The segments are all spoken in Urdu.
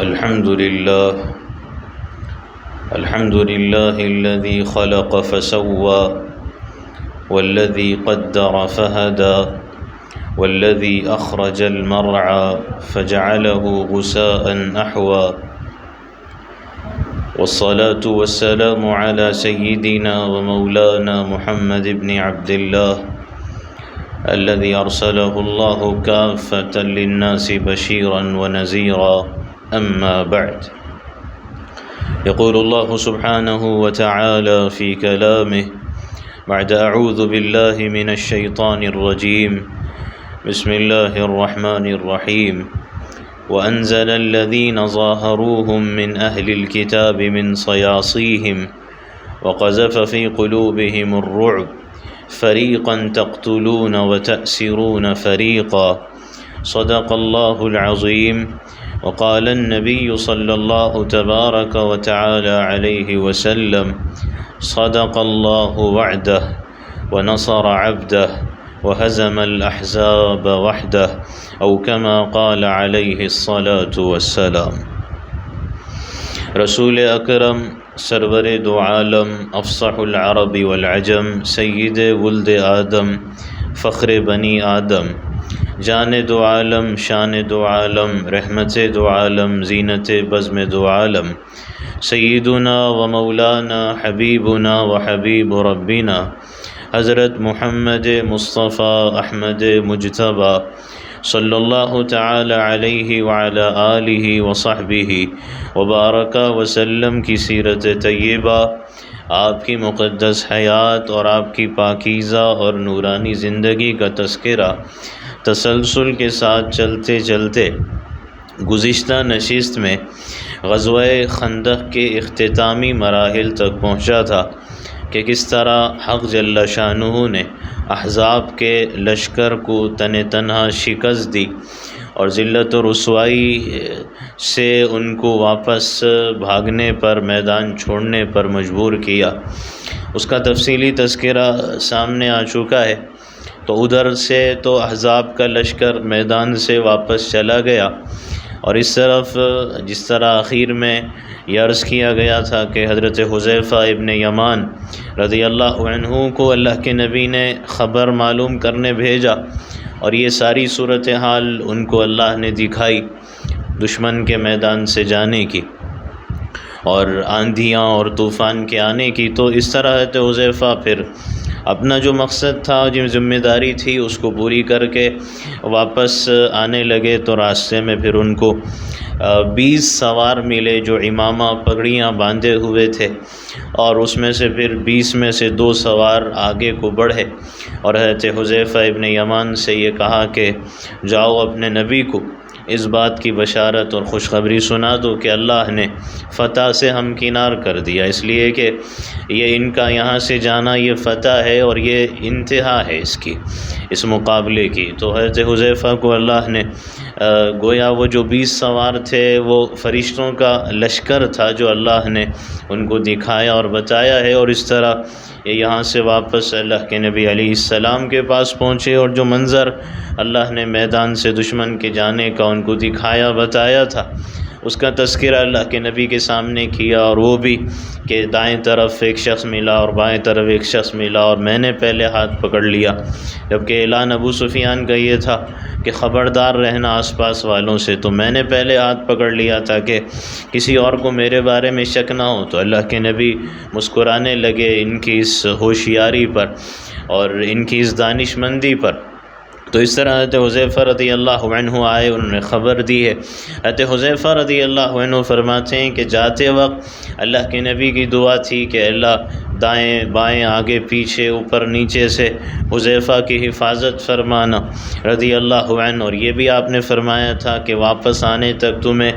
الحمد لله الذي خلق فسوى والذي قدر فهدى والذي أخرج المرعى فجعله غثاء أحوى والصلاة والسلام على سيدنا ومولانا محمد بن عبد الله الذي أرسله الله كافة للناس بشيرا ونذيرا أما بعد يقول الله سبحانه وتعالى في كلامه بعد أعوذ بالله من الشيطان الرجيم بسم الله الرحمن الرحيم وأنزل الذين ظاهروهم من أهل الكتاب من صياصيهم وقذف في قلوبهم الرعب فريقا تقتلون وتأسرون فريقا صدق الله العظيم وقال النبي صلى الله تبارك وتعالى عليه وسلم صدق الله وعده ونصر عبده وهزم الأحزاب وحده أو كما قال عليه الصلاة والسلام۔ رسول اکرم سرور دو عالم افصح العرب والعجم سید ولد آدم فخر بنی آدم جان دو عالم شان دو عالم رحمت دو عالم زینت بزم دو عالم سیدنا و مولانا حبیبنا و حبیب ربنا حضرت محمد مصطفیٰ احمد مجتبیٰ صلی اللہ تعالی علیہ وعلی آلہ وصحبہ وبارک وسلم کی سیرت طیبہ، آپ کی مقدس حیات اور آپ کی پاکیزہ اور نورانی زندگی کا تذکرہ تسلسل کے ساتھ چلتے چلتے گزشتہ نشست میں غزوہ خندق کے اختتامی مراحل تک پہنچا تھا کہ کس طرح حق جل شانہ نے احزاب کے لشکر کو تن تنہا شکست دی اور ذلت و رسوائی سے ان کو واپس بھاگنے پر، میدان چھوڑنے پر مجبور کیا۔ اس کا تفصیلی تذکرہ سامنے آ چکا ہے۔ تو ادھر سے تو احزاب کا لشکر میدان سے واپس چلا گیا، اور اس طرف جس طرح آخر میں یہ عرض کیا گیا تھا کہ حضرت حذیفہ ابن یمان رضی اللہ عنہ کو اللہ کے نبی نے خبر معلوم کرنے بھیجا، اور یہ ساری صورتحال ان کو اللہ نے دکھائی دشمن کے میدان سے جانے کی اور آندھیاں اور طوفان کے آنے کی۔ تو اس طرح حضرت حذیفہ پھر اپنا جو مقصد تھا، جو ذمہ داری تھی، اس کو پوری کر کے واپس آنے لگے۔ تو راستے میں پھر ان کو 20 سوار ملے جو امامہ پگڑیاں باندھے ہوئے تھے، اور اس میں سے پھر 20 میں سے 2 سوار آگے کو بڑھے اور حضرت حذیفہ ابن یمان سے یہ کہا کہ جاؤ اپنے نبی کو اس بات کی بشارت اور خوشخبری سنا دو کہ اللہ نے فتح سے ہمکنار کر دیا، اس لیے کہ یہ ان کا یہاں سے جانا یہ فتح ہے اور یہ انتہا ہے اس مقابلے کی۔ تو حضرت حذیفہ کو اللہ نے گویا وہ جو 20 سوار تھے وہ فرشتوں کا لشکر تھا جو اللہ نے ان کو دکھایا اور بتایا ہے، اور اس طرح یہ یہاں سے واپس اللہ کے نبی علیہ السلام کے پاس پہنچے، اور جو منظر اللہ نے میدان سے دشمن کے جانے کا ان کو دکھایا بتایا تھا اس کا تذکرہ اللہ کے نبی کے سامنے کیا، اور وہ بھی کہ دائیں طرف ایک شخص ملا اور بائیں طرف ایک شخص ملا، اور میں نے پہلے ہاتھ پکڑ لیا، جبکہ اعلان ابو سفیان کا یہ تھا کہ خبردار رہنا آس پاس والوں سے، تو میں نے پہلے ہاتھ پکڑ لیا تاکہ کسی اور کو میرے بارے میں شک نہ ہو۔ تو اللہ کے نبی مسکرانے لگے ان کی اس ہوشیاری پر اور ان کی اس دانش مندی پر۔ تو اس طرح حضرت حذیفہ رضی اللہ عنہ آئے، انہوں نے خبر دی ہے۔ حضرت حذیفہ رضی اللہ عنہ فرماتے ہیں کہ جاتے وقت اللہ کے نبی کی دعا تھی کہ اللہ دائیں بائیں آگے پیچھے اوپر نیچے سے حذیفہ کی حفاظت فرمانا رضی اللہ عنہ، اور یہ بھی آپ نے فرمایا تھا کہ واپس آنے تک تمہیں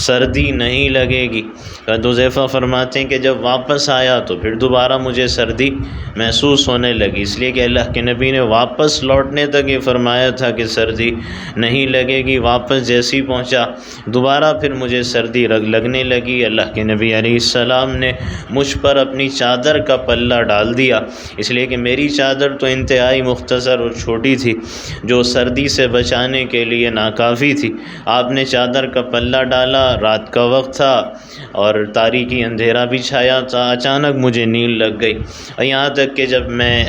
سردی نہیں لگے گی۔ حضرت حذیفہ فرماتے ہیں کہ جب واپس آیا تو پھر دوبارہ مجھے سردی محسوس ہونے لگی، اس لیے کہ اللہ کے نبی نے واپس لوٹنے تک یہ فرمایا تھا کہ سردی نہیں لگے گی۔ واپس جیسی پہنچا دوبارہ پھر مجھے سردی لگنے لگی۔ اللہ کے نبی علیہ السلام نے مجھ پر اپنی چادر کا پلہ ڈال دیا، اس لیے کہ میری چادر تو انتہائی مختصر اور چھوٹی تھی جو سردی سے بچانے کے لیے ناکافی تھی۔ آپ نے چادر کا پلہ ڈالا، رات کا وقت تھا اور تاریکی اندھیرا بھی چھایا تھا، اچانک مجھے نیند لگ گئی، اور یہاں تک کہ جب میں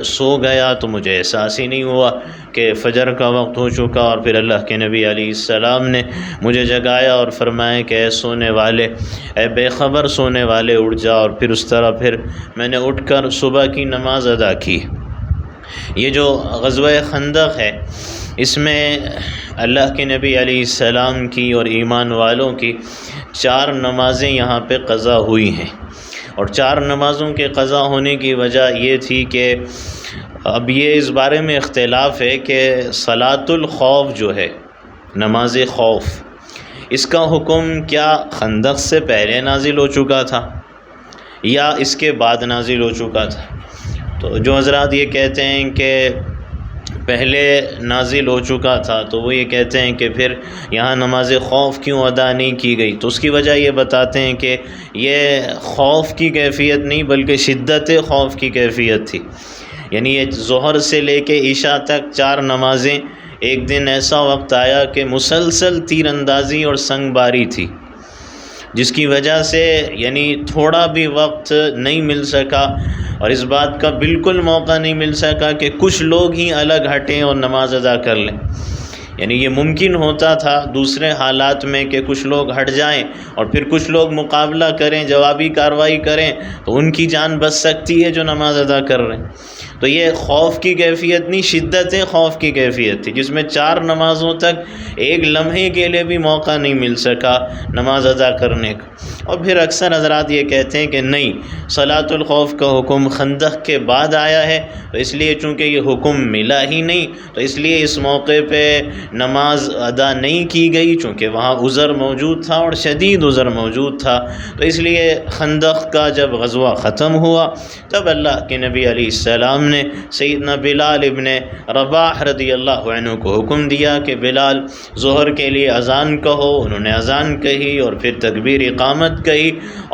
سو گیا تو مجھے احساس ہی نہیں ہوا کہ فجر کا وقت ہو چکا، اور پھر اللہ کے نبی علیہ السلام نے مجھے جگایا اور فرمایا کہ اے سونے والے، اے بے خبر سونے والے، اٹھ جا، اور پھر اس طرح پھر میں نے اٹھ کر صبح کی نماز ادا کی۔ یہ جو غزوہ خندق ہے، اس میں اللہ کے نبی علیہ السلام کی اور ایمان والوں کی 4 نمازیں یہاں پہ قضا ہوئی ہیں، اور 4 نمازوں کے قضا ہونے کی وجہ یہ تھی کہ اب یہ اس بارے میں اختلاف ہے کہ صلاۃ الخوف جو ہے، نماز خوف، اس کا حکم کیا خندق سے پہلے نازل ہو چکا تھا یا اس کے بعد نازل ہو چکا تھا؟ تو جو حضرات یہ کہتے ہیں کہ پہلے نازل ہو چکا تھا تو وہ یہ کہتے ہیں کہ پھر یہاں نماز خوف کیوں ادا نہیں کی گئی، تو اس کی وجہ یہ بتاتے ہیں کہ یہ خوف کی کیفیت نہیں بلکہ شدت خوف کی کیفیت تھی، یعنی یہ ظہر سے لے کے عشاء تک 4 نمازیں، ایک دن ایسا وقت آیا کہ مسلسل تیر اندازی اور سنگ باری تھی، جس کی وجہ سے یعنی تھوڑا بھی وقت نہیں مل سکا، اور اس بات کا بالکل موقع نہیں مل سکا کہ کچھ لوگ ہی الگ ہٹیں اور نماز ادا کر لیں، یعنی یہ ممکن ہوتا تھا دوسرے حالات میں کہ کچھ لوگ ہٹ جائیں اور پھر کچھ لوگ مقابلہ کریں، جوابی کارروائی کریں، تو ان کی جان بچ سکتی ہے جو نماز ادا کر رہے ہیں۔ تو یہ خوف کی کیفیت نہیں، شدت خوف کی کیفیت تھی، جس میں 4 نمازوں تک ایک لمحے کے لیے بھی موقع نہیں مل سکا نماز ادا کرنے کا۔ اور پھر اکثر حضرات یہ کہتے ہیں کہ نہیں، صلاۃ الخوف کا حکم خندق کے بعد آیا ہے، تو اس لیے چونکہ یہ حکم ملا ہی نہیں تو اس لیے اس موقع پہ نماز ادا نہیں کی گئی، چونکہ وہاں عذر موجود تھا اور شدید عذر موجود تھا، تو اس لیے خندق کا جب غزوہ ختم ہوا تب اللہ کے نبی علیہ السلام نے سیدنا بلال ابن رباح رضی اللہ عنہ کو حکم دیا کہ بلال ظہر کے لیے اذان کہو، انہوں نے اذان کہی اور پھر تکبیر اقامت کہی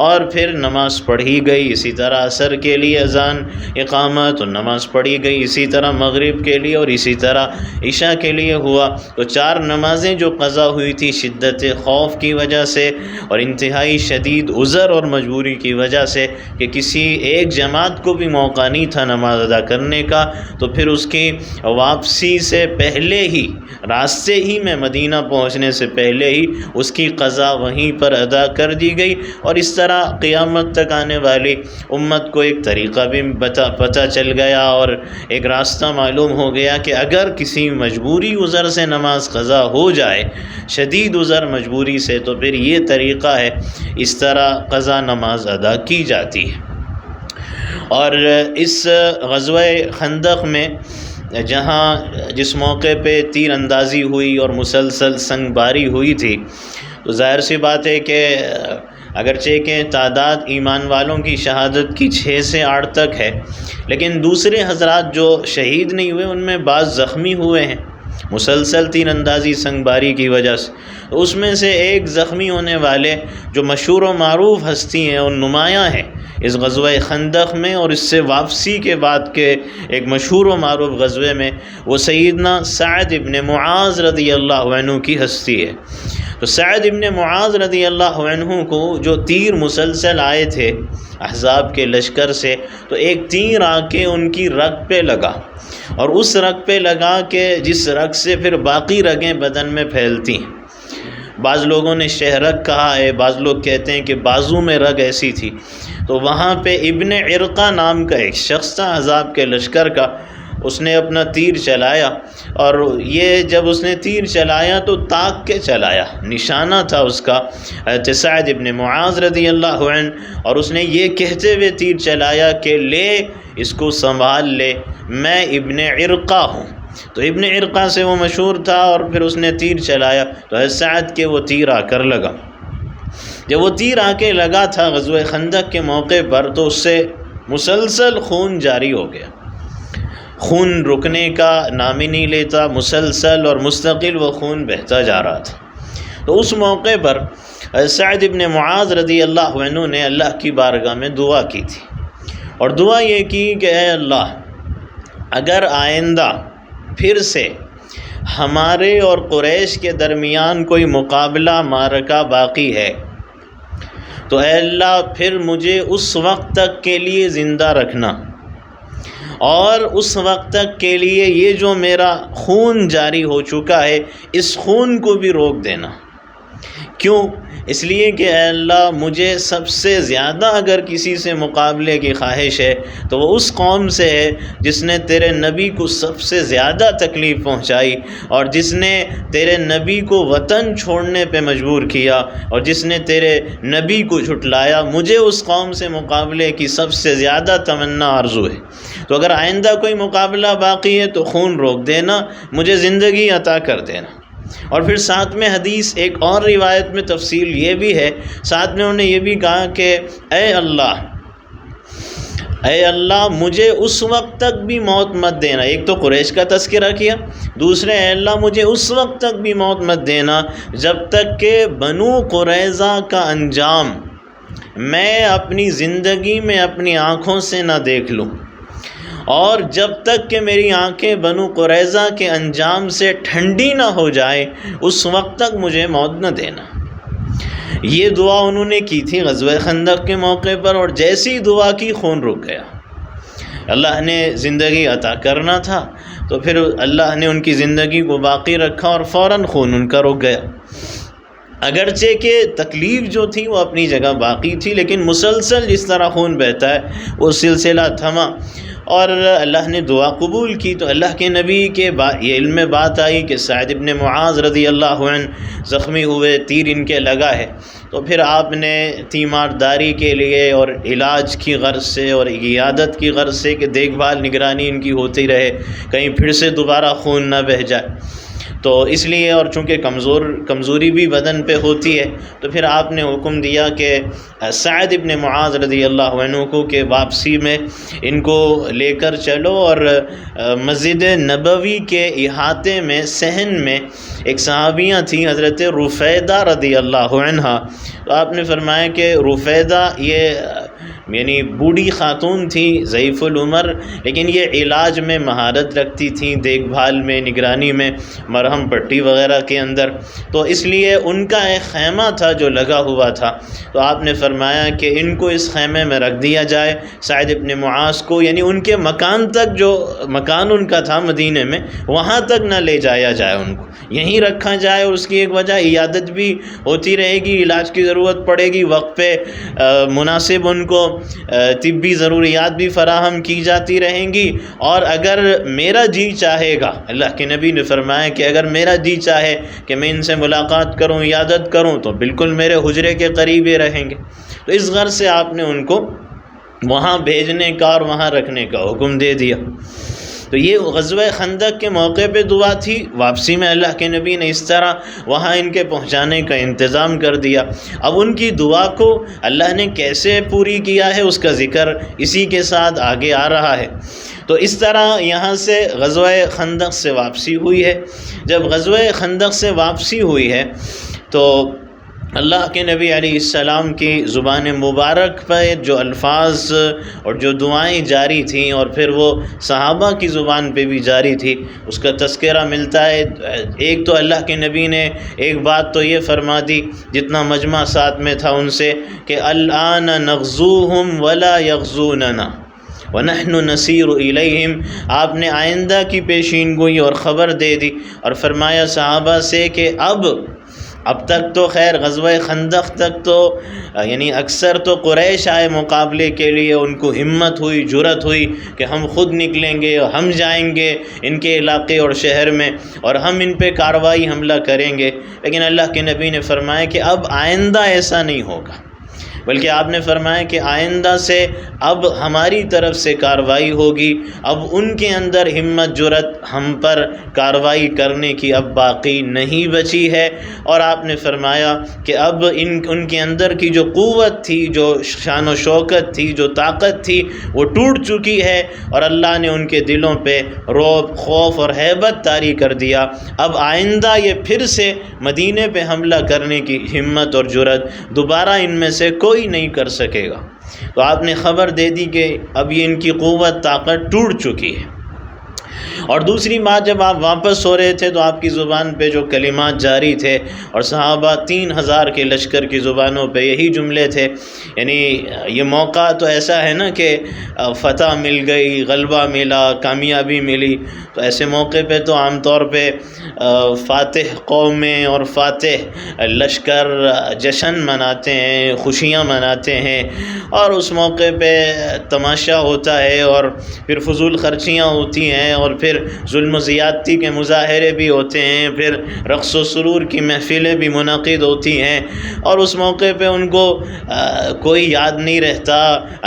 اور پھر نماز پڑھی گئی، اسی طرح عصر کے لیے اذان اقامت اور نماز پڑھی گئی، اسی طرح مغرب کے لیے اور اسی طرح عشاء کے لیے ہوا۔ تو 4 نمازیں جو قضا ہوئی تھی شدت خوف کی وجہ سے اور انتہائی شدید عذر اور مجبوری کی وجہ سے کہ کسی ایک جماعت کو بھی موقع نہیں تھا نماز ادا کرنے کا، تو پھر اس کی واپسی سے پہلے ہی، راستے ہی میں مدینہ پہنچنے سے پہلے ہی اس کی قضا وہیں پر ادا کر دی گئی، اور اس طرح قیامت تک آنے والی امت کو ایک طریقہ بھی پتہ چل گیا اور ایک راستہ معلوم ہو گیا کہ اگر کسی مجبوری عذر سے نماز قضا ہو جائے، شدید عذر مجبوری سے، تو پھر یہ طریقہ ہے، اس طرح قضا نماز ادا کی جاتی ہے۔ اور اس غزوہ خندق میں جس موقع پہ تیر اندازی ہوئی اور مسلسل سنگ باری ہوئی تھی، تو ظاہر سی بات ہے کہ اگرچہ کہ تعداد ایمان والوں کی شہادت کی 6 سے 8 تک ہے، لیکن دوسرے حضرات جو شہید نہیں ہوئے ان میں بعض زخمی ہوئے ہیں مسلسل تیر اندازی سنگ باری کی وجہ سے۔ تو اس میں سے ایک زخمی ہونے والے جو مشہور و معروف ہستی ہیں اور نمایاں ہیں اس غزوہ خندق میں اور اس سے واپسی کے بعد کے ایک مشہور و معروف غزوے میں، وہ سیدنا سعد ابن معاذ رضی اللہ عنہ کی ہستی ہے۔ تو سعد ابن معاذ رضی اللہ عنہ کو جو تیر مسلسل آئے تھے احزاب کے لشکر سے، تو ایک تیر آ کے ان کی رگ پہ لگا، اور اس رگ پہ لگا کہ جس رگ سے پھر باقی رگیں بدن میں پھیلتی ہیں۔ بعض لوگوں نے شہرگ کہا ہے، بعض لوگ کہتے ہیں کہ بازو میں رگ ایسی تھی۔ تو وہاں پہ ابن عرقہ نام کا ایک شخص تھا احزاب کے لشکر کا، اس نے اپنا تیر چلایا، اور یہ جب اس نے تیر چلایا تو تاک کے چلایا، نشانہ تھا اس کا سعد ابن معاذ رضی اللہ عنہ، اور اس نے یہ کہتے ہوئے تیر چلایا کہ لے اس کو سنبھال لے، میں ابن عرقہ ہوں۔ تو ابن عرقہ سے وہ مشہور تھا، اور پھر اس نے تیر چلایا تو سعد کے وہ تیر آ کر لگا۔ جب وہ تیر آ کے لگا تھا غزوہ خندق کے موقع پر، تو اس سے مسلسل خون جاری ہو گیا، خون رکنے کا نام ہی نہیں لیتا، مسلسل اور مستقل وہ خون بہتا جا رہا تھا۔ تو اس موقع پر سعد ابن معاذ رضی اللہ عنہ نے اللہ کی بارگاہ میں دعا کی تھی، اور دعا یہ کی کہ اے اللہ اگر آئندہ پھر سے ہمارے اور قریش کے درمیان کوئی مقابلہ معرکہ باقی ہے تو اے اللہ پھر مجھے اس وقت تک کے لیے زندہ رکھنا، اور اس وقت تک کے لیے یہ جو میرا خون جاری ہو چکا ہے اس خون کو بھی روک دینا۔ کیوں؟ اس لیے کہ اے اللہ مجھے سب سے زیادہ اگر کسی سے مقابلے کی خواہش ہے تو وہ اس قوم سے ہے جس نے تیرے نبی کو سب سے زیادہ تکلیف پہنچائی، اور جس نے تیرے نبی کو وطن چھوڑنے پہ مجبور کیا، اور جس نے تیرے نبی کو جھٹلایا۔ مجھے اس قوم سے مقابلے کی سب سے زیادہ تمنا آرزو ہے، تو اگر آئندہ کوئی مقابلہ باقی ہے تو خون روک دینا، مجھے زندگی عطا کر دینا۔ اور پھر ساتھ میں حدیث ایک اور روایت میں تفصیل یہ بھی ہے، ساتھ میں انہوں نے یہ بھی کہا کہ اے اللہ مجھے اس وقت تک بھی موت مت دینا۔ ایک تو قریش کا تذکرہ کیا، دوسرے اے اللہ مجھے اس وقت تک بھی موت مت دینا جب تک کہ بنو قریظہ کا انجام میں اپنی زندگی میں اپنی آنکھوں سے نہ دیکھ لوں، اور جب تک کہ میری آنکھیں بنو قریظہ کے انجام سے ٹھنڈی نہ ہو جائے اس وقت تک مجھے موت نہ دینا۔ یہ دعا انہوں نے کی تھی غزوہ خندق کے موقع پر، اور جیسی دعا کی خون رک گیا۔ اللہ نے زندگی عطا کرنا تھا تو پھر اللہ نے ان کی زندگی کو باقی رکھا اور فوراً خون ان کا رک گیا۔ اگرچہ کہ تکلیف جو تھی وہ اپنی جگہ باقی تھی، لیکن مسلسل جس طرح خون بہتا ہے وہ سلسلہ تھما، اور اللہ نے دعا قبول کی۔ تو اللہ کے نبی کے یہ علم میں بات آئی کہ سعد ابن معاذ رضی اللہ عنہ زخمی ہوئے، تیر ان کے لگا ہے، تو پھر آپ نے تیمارداری کے لیے اور علاج کی غرض سے اور عیادت کی غرض سے کہ دیکھ بھال نگرانی ان کی ہوتی رہے، کہیں پھر سے دوبارہ خون نہ بہہ جائے، تو اس لیے اور چونکہ کمزوری بھی بدن پہ ہوتی ہے، تو پھر آپ نے حکم دیا کہ سعد ابن معاذ رضی اللہ عنہ کو کہ واپسی میں ان کو لے کر چلو، اور مسجد نبوی کے احاطے میں صحن میں ایک صحابیہ تھیں حضرت رفیدہ رضی اللہ عنہا، تو آپ نے فرمایا کہ رفیدہ یہ یعنی بوڑھی خاتون تھی، ضعیف العمر، لیکن یہ علاج میں مہارت رکھتی تھیں، دیکھ بھال میں، نگرانی میں، مرہم پٹی وغیرہ کے اندر، تو اس لیے ان کا ایک خیمہ تھا جو لگا ہوا تھا، تو آپ نے فرمایا کہ ان کو اس خیمے میں رکھ دیا جائے، سعد ابن معاذ کو یعنی ان کے مکان تک، جو مکان ان کا تھا مدینے میں، وہاں تک نہ لے جایا جائے، ان کو یہیں رکھا جائے، اور اس کی ایک وجہ عیادت بھی ہوتی رہے گی، علاج کی ضرورت پڑے گی، وقت پہ مناسب ان کو طبی ضروریات بھی فراہم کی جاتی رہیں گی، اور اگر میرا جی چاہے گا، اللہ کے نبی نے فرمایا کہ اگر میرا جی چاہے کہ میں ان سے ملاقات کروں، عیادت کروں، تو بالکل میرے حجرے کے قریب ہی رہیں گے۔ تو اس غرض سے آپ نے ان کو وہاں بھیجنے کا اور وہاں رکھنے کا حکم دے دیا۔ تو یہ غزوہ خندق کے موقع پہ دعا تھی، واپسی میں اللہ کے نبی نے اس طرح وہاں ان کے پہنچانے کا انتظام کر دیا۔ اب ان کی دعا کو اللہ نے کیسے پوری کیا ہے اس کا ذکر اسی کے ساتھ آگے آ رہا ہے۔ تو اس طرح یہاں سے غزوہ خندق سے واپسی ہوئی ہے۔ جب غزوہ خندق سے واپسی ہوئی ہے تو اللہ کے نبی علیہ السلام کی زبان مبارک پہ جو الفاظ اور جو دعائیں جاری تھیں، اور پھر وہ صحابہ کی زبان پہ بھی جاری تھی، اس کا تذکرہ ملتا ہے۔ ایک تو اللہ کے نبی نے ایک بات تو یہ فرما دی جتنا مجمع ساتھ میں تھا ان سے کہ الآن نغزوہم ولا یغزوننا وَنَحْنُ نَسِيرُ إِلَيْهِمْ، آپ نے آئندہ کی پیشین گوئی اور خبر دے دی، اور فرمایا صحابہ سے کہ اب تک تو خیر غزوہ خندق تک تو یعنی اکثر تو قریش آئے مقابلے کے لیے، ان کو ہمت ہوئی، جرأت ہوئی کہ ہم خود نکلیں گے، ہم جائیں گے ان کے علاقے اور شہر میں، اور ہم ان پہ کارروائی حملہ کریں گے، لیکن اللہ کے نبی نے فرمایا کہ اب آئندہ ایسا نہیں ہوگا، بلکہ آپ نے فرمایا کہ آئندہ سے اب ہماری طرف سے کارروائی ہوگی، اب ان کے اندر ہمت جرأت ہم پر کارروائی کرنے کی اب باقی نہیں بچی ہے، اور آپ نے فرمایا کہ اب ان کے اندر کی جو قوت تھی، جو شان و شوکت تھی، جو طاقت تھی، وہ ٹوٹ چکی ہے، اور اللہ نے ان کے دلوں پہ رعب، خوف اور ہیبت طاری کر دیا۔ اب آئندہ یہ پھر سے مدینے پہ حملہ کرنے کی ہمت اور جرأت دوبارہ ان میں سے کوئی نہیں کر سکے گا۔ تو آپ نے خبر دے دی کہ اب یہ ان کی قوت طاقت ٹوٹ چکی ہے۔ اور دوسری بات، جب آپ واپس ہو رہے تھے تو آپ کی زبان پہ جو کلمات جاری تھے، اور صحابہ 3000 کے لشکر کی زبانوں پہ یہی جملے تھے، یعنی یہ موقع تو ایسا ہے نا کہ فتح مل گئی، غلبہ ملا، کامیابی ملی، تو ایسے موقع پہ تو عام طور پہ فاتح قومیں اور فاتح لشکر جشن مناتے ہیں، خوشیاں مناتے ہیں، اور اس موقع پہ تماشا ہوتا ہے، اور پھر فضول خرچیاں ہوتی ہیں، اور پھر ظلم و زیادتی کے مظاہرے بھی ہوتے ہیں، پھر رقص و سرور کی محفلیں بھی منعقد ہوتی ہیں، اور اس موقع پہ ان کو کوئی یاد نہیں رہتا،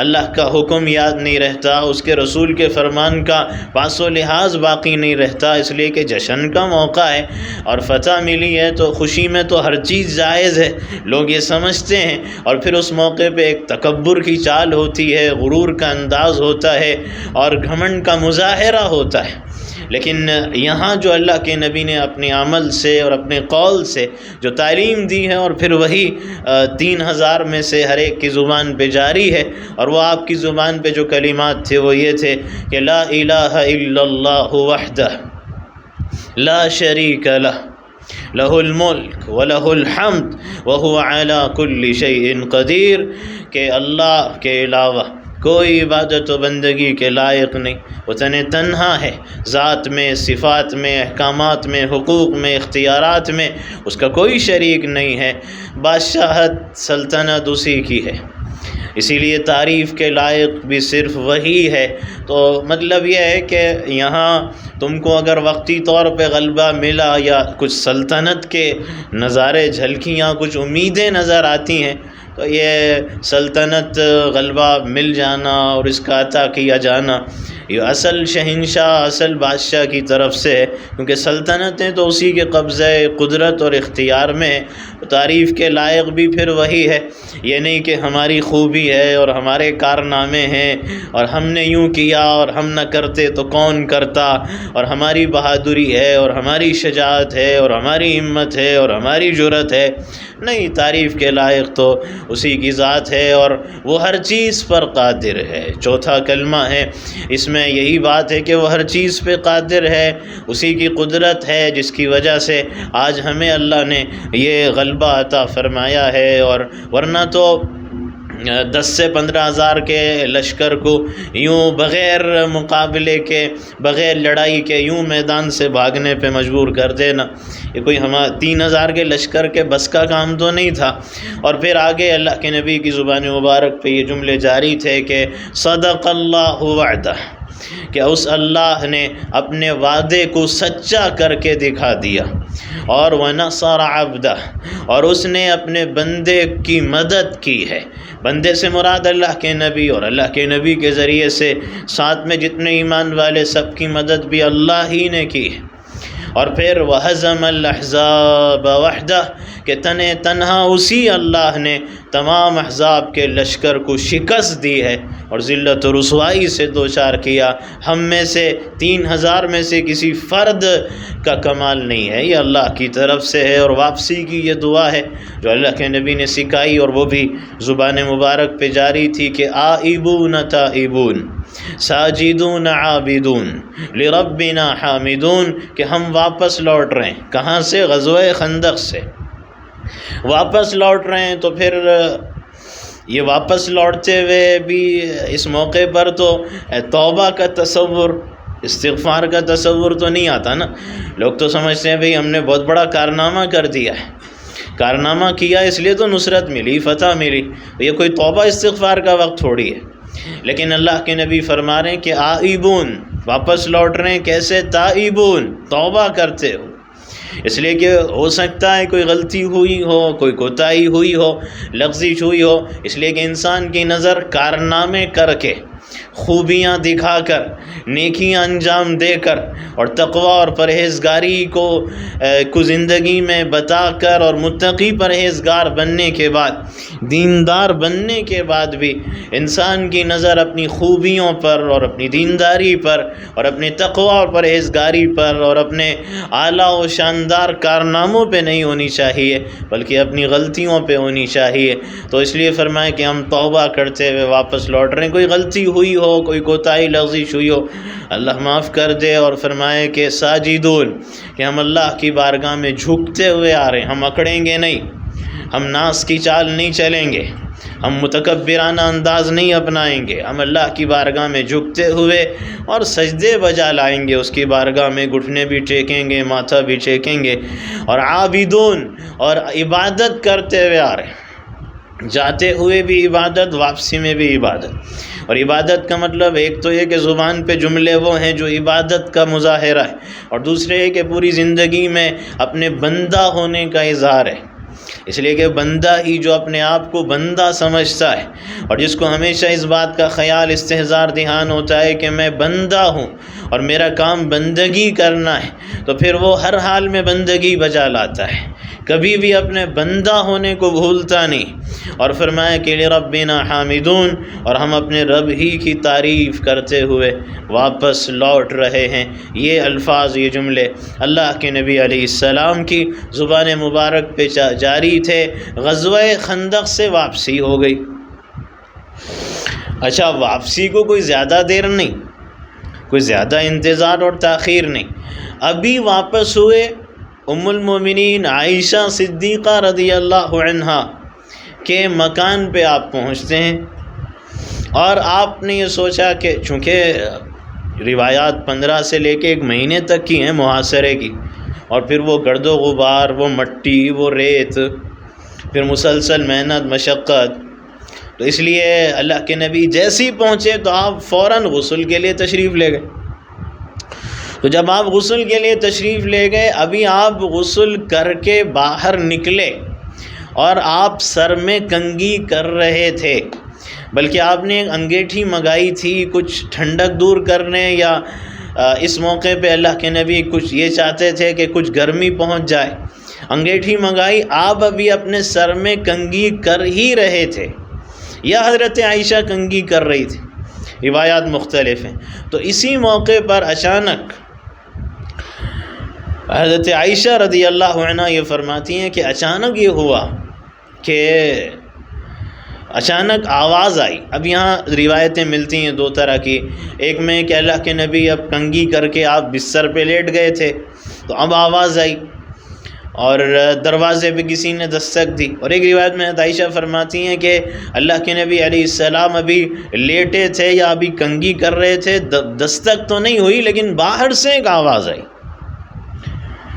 اللہ کا حکم یاد نہیں رہتا، اس کے رسول کے فرمان کا پاس و لحاظ باقی نہیں رہتا، اس لیے کہ جشن کا موقع ہے اور فتح ملی ہے تو خوشی میں تو ہر چیز جائز ہے، لوگ یہ سمجھتے ہیں، اور پھر اس موقع پہ ایک تکبر کی چال ہوتی ہے، غرور کا انداز ہوتا ہے، اور گھمنڈ کا مظاہرہ ہوتا ہے۔ لیکن یہاں جو اللہ کے نبی نے اپنے عمل سے اور اپنے قول سے جو تعلیم دی ہے، اور پھر وہی 3000 میں سے ہر ایک کی زبان پہ جاری ہے، اور وہ آپ کی زبان پہ جو کلمات تھے وہ یہ تھے کہ لا الہ الا اللہ وحدہ لا شریک لہ لہ الملک ولہ الحمد وہو علی کل شیء قدیر، کہ اللہ کے علاوہ کوئی عبادت و بندگی کے لائق نہیں، وہ تنہا ہے، ذات میں، صفات میں، احکامات میں، حقوق میں، اختیارات میں اس کا کوئی شریک نہیں ہے، بادشاہت سلطنت اسی کی ہے، اسی لیے تعریف کے لائق بھی صرف وہی ہے۔ تو مطلب یہ ہے کہ یہاں تم کو اگر وقتی طور پہ غلبہ ملا یا کچھ سلطنت کے نظارے، جھلکیاں، کچھ امیدیں نظر آتی ہیں، تو یہ سلطنت غلبہ مل جانا اور اس کا عطا کیا جانا یہ اصل شہنشاہ، اصل بادشاہ کی طرف سے ہے، کیونکہ سلطنتیں تو اسی کے قبضہ قدرت اور اختیار میں ہے۔ تعریف کے لائق بھی پھر وہی ہے، یہ نہیں کہ ہماری خوبی ہے اور ہمارے کارنامے ہیں اور ہم نے یوں کیا اور ہم نہ کرتے تو کون کرتا، اور ہماری بہادری ہے اور ہماری شجاعت ہے اور ہماری ہمت ہے اور ہماری جرأت ہے۔ نہیں، تعریف کے لائق تو اسی کی ذات ہے، اور وہ ہر چیز پر قادر ہے۔ چوتھا کلمہ ہے، اس میں یہی بات ہے کہ وہ ہر چیز پہ قادر ہے، اسی کی قدرت ہے جس کی وجہ سے آج ہمیں اللہ نے یہ غلبہ عطا فرمایا ہے، اور ورنہ تو 10 سے 15 ہزار کے لشکر کو یوں بغیر مقابلے کے، بغیر لڑائی کے یوں میدان سے بھاگنے پہ مجبور کر دینا، یہ کوئی 3000 کے لشکر کے بس کا کام تو نہیں تھا۔ اور پھر آگے اللہ کے نبی کی زبان مبارک پہ یہ جملے جاری تھے کہ صدق اللہ وعدہ، کہ اس اللہ نے اپنے وعدے کو سچا کر کے دکھا دیا، اور وَنَصَرَ عَبْدَهُ، اور اس نے اپنے بندے کی مدد کی ہے۔ بندے سے مراد اللہ کے نبی، اور اللہ کے نبی کے ذریعے سے ساتھ میں جتنے ایمان والے سب کی مدد بھی اللہ ہی نے کی ہے۔ اور پھر وَهَزَمَ الْأَحْزَابَ وَحْدَهُ، کہ تنہا اسی اللہ نے تمام احزاب کے لشکر کو شکست دی ہے اور ذلت و رسوائی سے دوچار کیا۔ ہم میں سے 3000 میں سے کسی فرد کا کمال نہیں ہے، یہ اللہ کی طرف سے ہے، اور واپسی کی یہ دعا ہے جو اللہ کے نبی نے سکھائی، اور وہ بھی زبان مبارک پہ جاری تھی کہ آئبون تائبون ساجدون عابدون لربنا حامدون، کہ ہم واپس لوٹ رہے ہیں۔ کہاں سے؟ غزوہ خندق سے واپس لوٹ رہے ہیں۔ تو پھر یہ واپس لوٹتے ہوئے بھی اس موقع پر تو توبہ کا تصور، استغفار کا تصور تو نہیں آتا نا۔ لوگ تو سمجھتے ہیں بھئی ہم نے بہت بڑا کارنامہ کر دیا ہے، کارنامہ کیا اس لیے تو نصرت ملی، فتح ملی، یہ کوئی توبہ استغفار کا وقت تھوڑی ہے۔ لیکن اللہ کے نبی فرما رہے ہیں کہ آئبون، واپس لوٹ رہے ہیں، کیسے؟ تائبون، توبہ کرتے ہو، اس لیے کہ ہو سکتا ہے کوئی غلطی ہوئی ہو، کوئی کوتاہی ہوئی ہو، لغزش ہوئی ہو، اس لیے کہ انسان کی نظر کارنامے کر کے خوبیاں دکھا کر، نیکیاں انجام دے کر، اور تقوی اور پرہیزگاری کو زندگی میں بتا کر، اور متقی پرہیزگار بننے کے بعد، دیندار بننے کے بعد بھی انسان کی نظر اپنی خوبیوں پر اور اپنی دینداری پر اور اپنی تقوی اور پرہیزگاری پر اور اپنے اعلیٰ و شاندار کارناموں پہ نہیں ہونی چاہیے، بلکہ اپنی غلطیوں پہ ہونی چاہیے۔ تو اس لیے فرمایا کہ ہم توبہ کرتے ہوئے واپس لوٹ رہے ہیں۔ کوئی غلطی ہوئی ہو، کوئی کوتاہی لغزش ہوئی ہو، اللہ معاف کر دے، اور فرمائے کہ ساجدون، کہ ہم اللہ کی بارگاہ میں جھکتے ہوئے آ رہے ہیں، ہم اکڑیں گے نہیں، ہم ناس کی چال نہیں چلیں گے، ہم متکبرانہ انداز نہیں اپنائیں گے، ہم اللہ کی بارگاہ میں جھکتے ہوئے اور سجدے بجا لائیں گے، اس کی بارگاہ میں گھٹنے بھی ٹیکیں گے، ماتھا بھی ٹیکیں گے، اور عابدون، اور عبادت کرتے ہوئے آ رہے ہیں، جاتے ہوئے بھی عبادت، واپسی میں بھی عبادت۔ اور عبادت کا مطلب ایک تو یہ کہ زبان پہ جملے وہ ہیں جو عبادت کا مظاہرہ ہے، اور دوسرے یہ کہ پوری زندگی میں اپنے بندہ ہونے کا اظہار ہے، اس لیے کہ بندہ ہی جو اپنے آپ کو بندہ سمجھتا ہے، اور جس کو ہمیشہ اس بات کا خیال استحضار دھیان ہوتا ہے کہ میں بندہ ہوں اور میرا کام بندگی کرنا ہے، تو پھر وہ ہر حال میں بندگی بجا لاتا ہے، کبھی بھی اپنے بندہ ہونے کو بھولتا نہیں۔ اور فرمایا کہ لربنا حامدون، اور ہم اپنے رب ہی کی تعریف کرتے ہوئے واپس لوٹ رہے ہیں۔ یہ الفاظ، یہ جملے اللہ کے نبی علیہ السلام کی زبان مبارک پہ جاری تھے۔ غزوہ خندق سے واپسی ہو گئی۔ اچھا، واپسی کو کوئی زیادہ دیر نہیں، کوئی زیادہ انتظار اور تاخیر نہیں، ابھی واپس ہوئے۔ ام المومنین عائشہ صدیقہ رضی اللہ عنہا کے مکان پہ آپ پہنچتے ہیں، اور آپ نے یہ سوچا کہ چونکہ روایات 15 سے لے کے 1 مہینے تک کی ہیں محاصرے کی، اور پھر وہ گرد و غبار، وہ مٹی، وہ ریت، پھر مسلسل محنت مشقت، تو اس لیے اللہ کے نبی جیسے ہی پہنچے تو آپ فوراً غسل کے لیے تشریف لے گئے۔ تو جب آپ غسل کے لیے تشریف لے گئے، ابھی آپ غسل کر کے باہر نکلے اور آپ سر میں کنگھی کر رہے تھے، بلکہ آپ نے ایک انگیٹھی منگائی تھی کچھ ٹھنڈک دور کرنے، یا اس موقع پہ اللہ کے نبی کچھ یہ چاہتے تھے کہ کچھ گرمی پہنچ جائے، انگیٹھی منگائی، آپ ابھی اپنے سر میں کنگھی کر ہی رہے تھے، یا حضرت عائشہ کنگھی کر رہی تھی، روایات مختلف ہیں۔ تو اسی موقع پر اچانک حضرت عائشہ رضی اللہ عنہ یہ فرماتی ہیں کہ اچانک یہ ہوا کہ اچانک آواز آئی۔ اب یہاں روایتیں ملتی ہیں 2 طرح کی، ایک میں کہ اللہ کے نبی اب کنگھی کر کے آپ بستر پہ لیٹ گئے تھے، تو اب آواز آئی اور دروازے پہ کسی نے دستک دی، اور ایک روایت میں عائشہ فرماتی ہیں کہ اللہ کے نبی علیہ السلام ابھی لیٹے تھے یا ابھی کنگھی کر رہے تھے، دستک تو نہیں ہوئی لیکن باہر سے ایک آواز آئی۔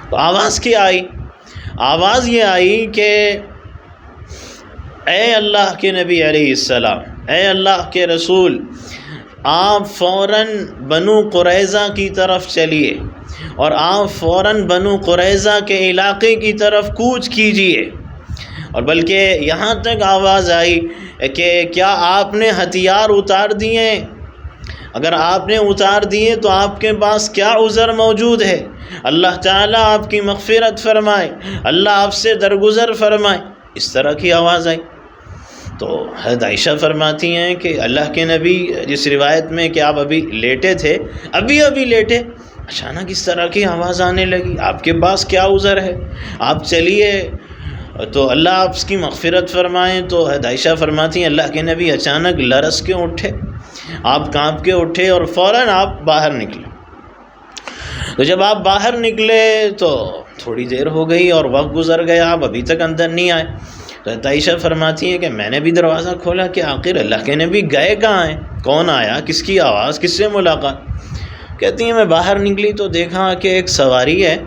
تو آواز کیا آئی؟ آواز یہ آئی کہ اے اللہ کے نبی علیہ السلام، اے اللہ کے رسول، آپ فوراً بنو قریظہ کی طرف چلیے، اور آپ فوراً بنو قریظہ کے علاقے کی طرف کوچ کیجیے۔ اور بلکہ یہاں تک آواز آئی کہ کیا آپ نے ہتھیار اتار دیے؟ اگر آپ نے اتار دیے تو آپ کے پاس کیا عذر موجود ہے؟ اللہ تعالیٰ آپ کی مغفرت فرمائے، اللہ آپ سے درگزر فرمائے۔ اس طرح کی آواز آئی۔ تو حضرت عائشہ فرماتی ہیں کہ اللہ کے نبی، جس روایت میں کہ آپ ابھی لیٹے تھے، ابھی لیٹے، اچانک اس طرح کی آواز آنے لگی، آپ کے پاس کیا عذر ہے؟ آپ چلیے تو اللہ آپ کی مغفرت فرمائیں۔ تو حضرت عائشہ فرماتی ہیں اللہ کے نبی اچانک لرز کے اٹھے، آپ کانپ کے اٹھے اور فوراً آپ باہر نکلے۔ تو جب آپ باہر نکلے تو تھوڑی دیر ہو گئی اور وقت گزر گیا، آپ ابھی تک اندر نہیں آئے۔ تو عائشہ فرماتی ہیں کہ میں نے بھی دروازہ کھولا کہ آخر اللہ کے نبی گئے کہاں ہیں، کون آیا، کس کی آواز، کس سے ملاقات؟ کہتی ہیں میں باہر نکلی تو دیکھا کہ ایک سواری ہے،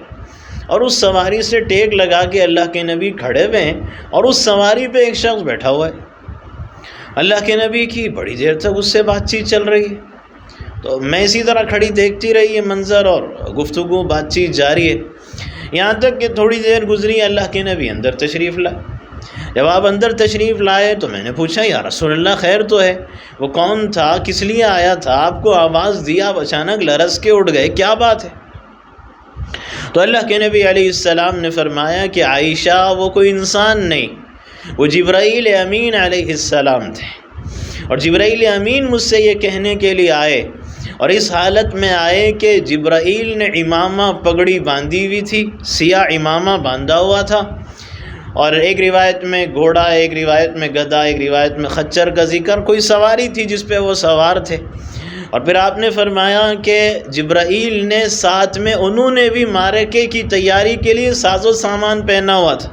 اور اس سواری سے ٹیک لگا کے اللہ کے نبی کھڑے ہوئے ہیں، اور اس سواری پہ ایک شخص بیٹھا ہوا ہے۔ اللہ کے نبی کی بڑی دیر تک اس سے بات چیت چل رہی ہے، تو میں اسی طرح کھڑی دیکھتی رہی یہ منظر، اور گفتگو بات چیت جاری ہے، یہاں تک کہ تھوڑی دیر گزری، اللہ کے نبی اندر تشریف لائے۔ جب آپ اندر تشریف لائے تو میں نے پوچھا یا رسول اللہ خیر تو ہے؟ وہ کون تھا، کس لیے آیا تھا، آپ کو آواز دیا، آپ اچانک لرز کے اٹھ گئے، کیا بات ہے؟ تو اللہ کے نبی علیہ السلام نے فرمایا کہ عائشہ وہ کوئی انسان نہیں، وہ جبرائیل امین علیہ السلام تھے، اور جبرائیل امین مجھ سے یہ کہنے کے لیے آئے، اور اس حالت میں آئے کہ جبرائیل نے امامہ پگڑی باندھی ہوئی تھی، سیاہ امامہ باندھا ہوا تھا، اور ایک روایت میں گھوڑا، ایک روایت میں گدھا، ایک روایت میں خچر کا ذکر، کوئی سواری تھی جس پہ وہ سوار تھے۔ اور پھر آپ نے فرمایا کہ جبرائیل نے ساتھ میں انہوں نے بھی معرکے کی تیاری کے لیے ساز و سامان پہنا ہوا تھا،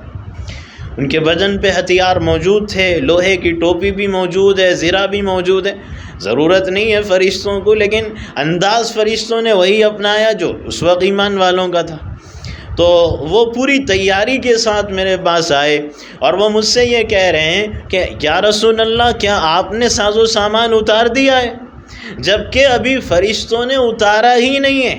ان کے بدن پہ ہتھیار موجود تھے، لوہے کی ٹوپی بھی موجود ہے، زرہ بھی موجود ہے۔ ضرورت نہیں ہے فرشتوں کو، لیکن انداز فرشتوں نے وہی اپنایا جو اس وقت ایمان والوں کا تھا۔ تو وہ پوری تیاری کے ساتھ میرے پاس آئے، اور وہ مجھ سے یہ کہہ رہے ہیں کہ یا رسول اللہ کیا آپ نے ساز و سامان اتار دیا ہے؟ جبکہ ابھی فرشتوں نے اتارا ہی نہیں ہے،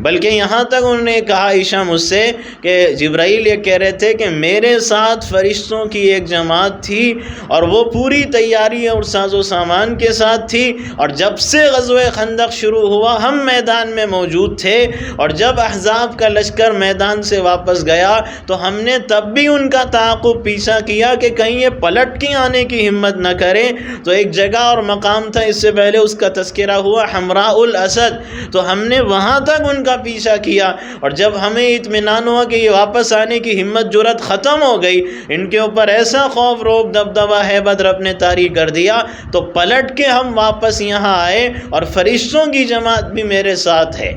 بلکہ یہاں تک انہوں نے کہا عائشہ مجھ سے کہ جبرائیل یہ کہہ رہے تھے کہ میرے ساتھ فرشتوں کی ایک جماعت تھی، اور وہ پوری تیاری اور ساز و سامان کے ساتھ تھی، اور جب سے غزوہ خندق شروع ہوا ہم میدان میں موجود تھے، اور جب احزاب کا لشکر میدان سے واپس گیا تو ہم نے تب بھی ان کا تعاقب پیچھا کیا کہ کہیں یہ پلٹ کے آنے کی ہمت نہ کریں۔ تو ایک جگہ اور مقام تھا، اس سے پہلے اس کا تذکرہ ہوا، حمراء الاسد، تو ہم نے وہاں تک ان کا پیچھا کیا، اور جب ہمیں اطمینان ہوا کہ یہ واپس آنے کی ہمت جرأت ختم ہو گئی، ان کے اوپر ایسا خوف روب دبدبہ ہیبت رب نے طاری کر دیا، تو پلٹ کے ہم واپس یہاں آئے، اور فرشتوں کی جماعت بھی میرے ساتھ ہے۔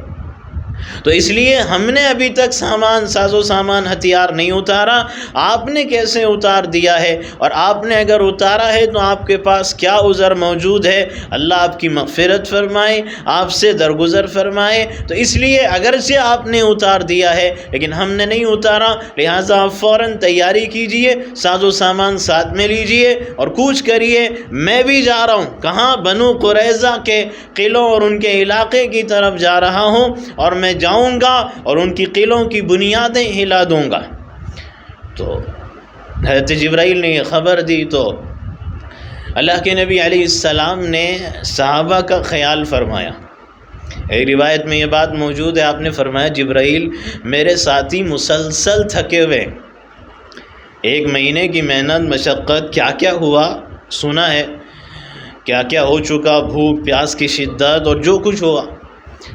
تو اس لیے ہم نے ابھی تک ساز و سامان ہتھیار نہیں اتارا، آپ نے کیسے اتار دیا ہے؟ اور آپ نے اگر اتارا ہے تو آپ کے پاس کیا عذر موجود ہے؟ اللہ آپ کی مغفرت فرمائے، آپ سے درگزر فرمائے۔ تو اس لیے اگرچہ آپ نے اتار دیا ہے لیکن ہم نے نہیں اتارا، لہٰذا آپ فوراً تیاری کیجئے، ساز و سامان ساتھ میں لیجئے اور کوچ کریے۔ میں بھی جا رہا ہوں، کہاں؟ بنو قریظہ کے قلعوں اور ان کے علاقے کی طرف جا رہا ہوں، اور میں جاؤں گا اور ان کی قلعوں کی بنیادیں ہلا دوں گا۔ تو حضرت جبرائیل نے یہ خبر دی تو اللہ کے نبی علیہ السلام نے صحابہ کا خیال فرمایا۔ ایک روایت میں یہ بات موجود ہے، آپ نے فرمایا جبرائیل میرے ساتھی مسلسل تھکے ہوئے، 1 مہینے کی محنت مشقت، کیا کیا ہوا سنا ہے، کیا کیا ہو چکا، بھوک پیاس کی شدت اور جو کچھ ہوا،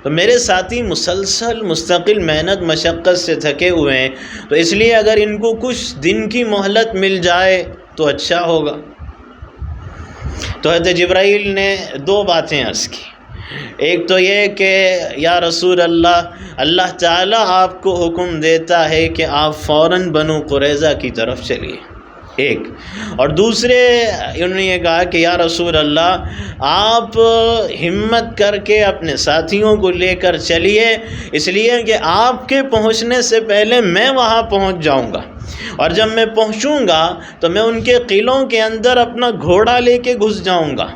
تو میرے ساتھی مسلسل مستقل محنت مشقت سے تھکے ہوئے ہیں، تو اس لیے اگر ان کو کچھ دن کی مہلت مل جائے تو اچھا ہوگا۔ تو حضرت جبرائیل نے 2 باتیں عرض کی، ایک تو یہ کہ یا رسول اللہ، اللہ تعالیٰ آپ کو حکم دیتا ہے کہ آپ فوراً بنو قریظہ کی طرف چلیے، ایک، اور دوسرے انہوں نے یہ کہا کہ یا رسول اللہ آپ ہمت کر کے اپنے ساتھیوں کو لے کر چلیے، اس لیے کہ آپ کے پہنچنے سے پہلے میں وہاں پہنچ جاؤں گا، اور جب میں پہنچوں گا تو میں ان کے قلعوں کے اندر اپنا گھوڑا لے کے گھس جاؤں گا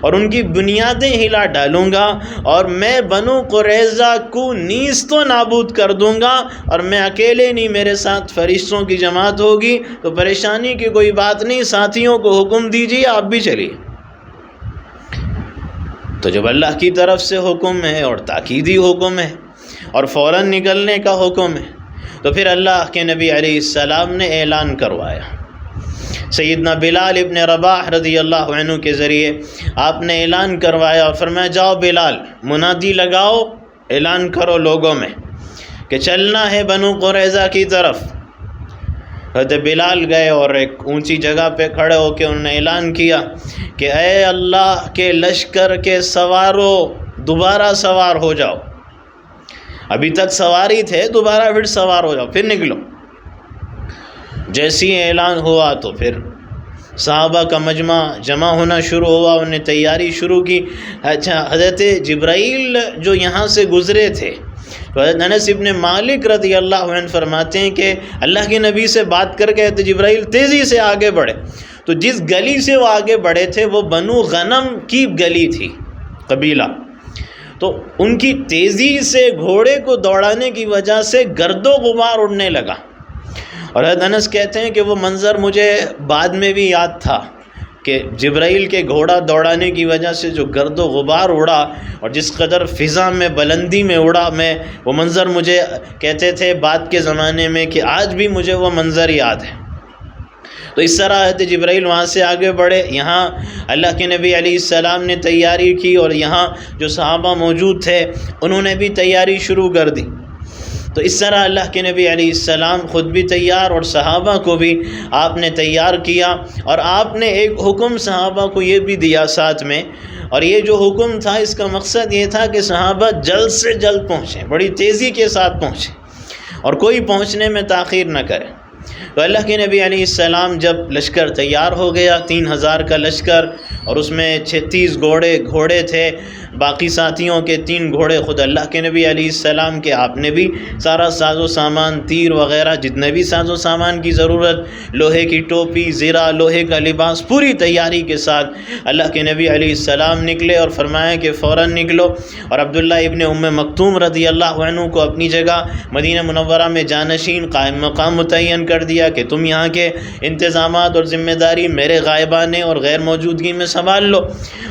اور ان کی بنیادیں ہلا ڈالوں گا، اور میں بنو قریظہ کو نیست و نابود کر دوں گا، اور میں اکیلے نہیں، میرے ساتھ فرشتوں کی جماعت ہوگی، تو پریشانی کی کوئی بات نہیں، ساتھیوں کو حکم دیجیے آپ بھی چلیے۔ تو جب اللہ کی طرف سے حکم ہے اور تاکیدی حکم ہے اور فوراً نکلنے کا حکم ہے، تو پھر اللہ کے نبی علیہ السلام نے اعلان کروایا، سیدنا بلال ابن رباح رضی اللہ عنہ کے ذریعے آپ نے اعلان کروایا اور فرمایا جاؤ بلال، منادی لگاؤ، اعلان کرو لوگوں میں کہ چلنا ہے بنو قریظہ کی طرف۔ حضرت بلال گئے اور ایک اونچی جگہ پہ کھڑے ہو کے انہوں نے اعلان کیا کہ اے اللہ کے لشکر کے سوارو، دوبارہ سوار ہو جاؤ، ابھی تک سواری تھے، دوبارہ پھر سوار ہو جاؤ، پھر نکلو۔ جیسی اعلان ہوا تو پھر صحابہ کا مجمع جمع ہونا شروع ہوا، انہوں نے تیاری شروع کی۔ اچھا، حضرت جبرائیل جو یہاں سے گزرے تھے، تو حضرت انس ابن مالک رضی اللہ عنہ فرماتے ہیں کہ اللہ کے نبی سے بات کر کے حضرت جبرائیل تیزی سے آگے بڑھے، تو جس گلی سے وہ آگے بڑھے تھے وہ بنو غنم کی گلی تھی، قبیلہ، تو ان کی تیزی سے گھوڑے کو دوڑانے کی وجہ سے گرد و غبار اڑنے لگا، اور حضرت انس کہتے ہیں کہ وہ منظر مجھے بعد میں بھی یاد تھا کہ جبرائیل کے گھوڑا دوڑانے کی وجہ سے جو گرد و غبار اڑا اور جس قدر فضا میں بلندی میں اڑا، میں وہ منظر مجھے کہتے تھے بعد کے زمانے میں کہ آج بھی مجھے وہ منظر یاد ہے۔ تو اس طرح حضرت جبرائیل وہاں سے آگے بڑھے، یہاں اللہ کے نبی علیہ السلام نے تیاری کی اور یہاں جو صحابہ موجود تھے انہوں نے بھی تیاری شروع کر دی۔ تو اس طرح اللہ کے نبی علیہ السلام خود بھی تیار اور صحابہ کو بھی آپ نے تیار کیا، اور آپ نے ایک حکم صحابہ کو یہ بھی دیا ساتھ میں، اور یہ جو حکم تھا اس کا مقصد یہ تھا کہ صحابہ جلد سے جلد پہنچیں، بڑی تیزی کے ساتھ پہنچیں اور کوئی پہنچنے میں تاخیر نہ کرے۔ تو اللہ کے نبی علیہ السلام جب لشکر تیار ہو گیا، 3000 کا لشکر، اور اس میں 36 گھوڑے تھے، باقی ساتھیوں کے 3 گھوڑے خود اللہ کے نبی علیہ السلام کے، آپ نے بھی سارا ساز و سامان، تیر وغیرہ جتنے بھی ساز و سامان کی ضرورت، لوہے کی ٹوپی، زرہ، لوہے کا لباس، پوری تیاری کے ساتھ اللہ کے نبی علیہ السلام نکلے اور فرمایا کہ فوراً نکلو، اور عبداللہ ابن ام مکتوم رضی اللہ عنہ کو اپنی جگہ مدینہ منورہ میں جانشین قائم مقام متعین کر دیا کہ تم یہاں کے انتظامات اور ذمہ داری میرے غائبانے اور غیر موجودگی میں سنبھال لو۔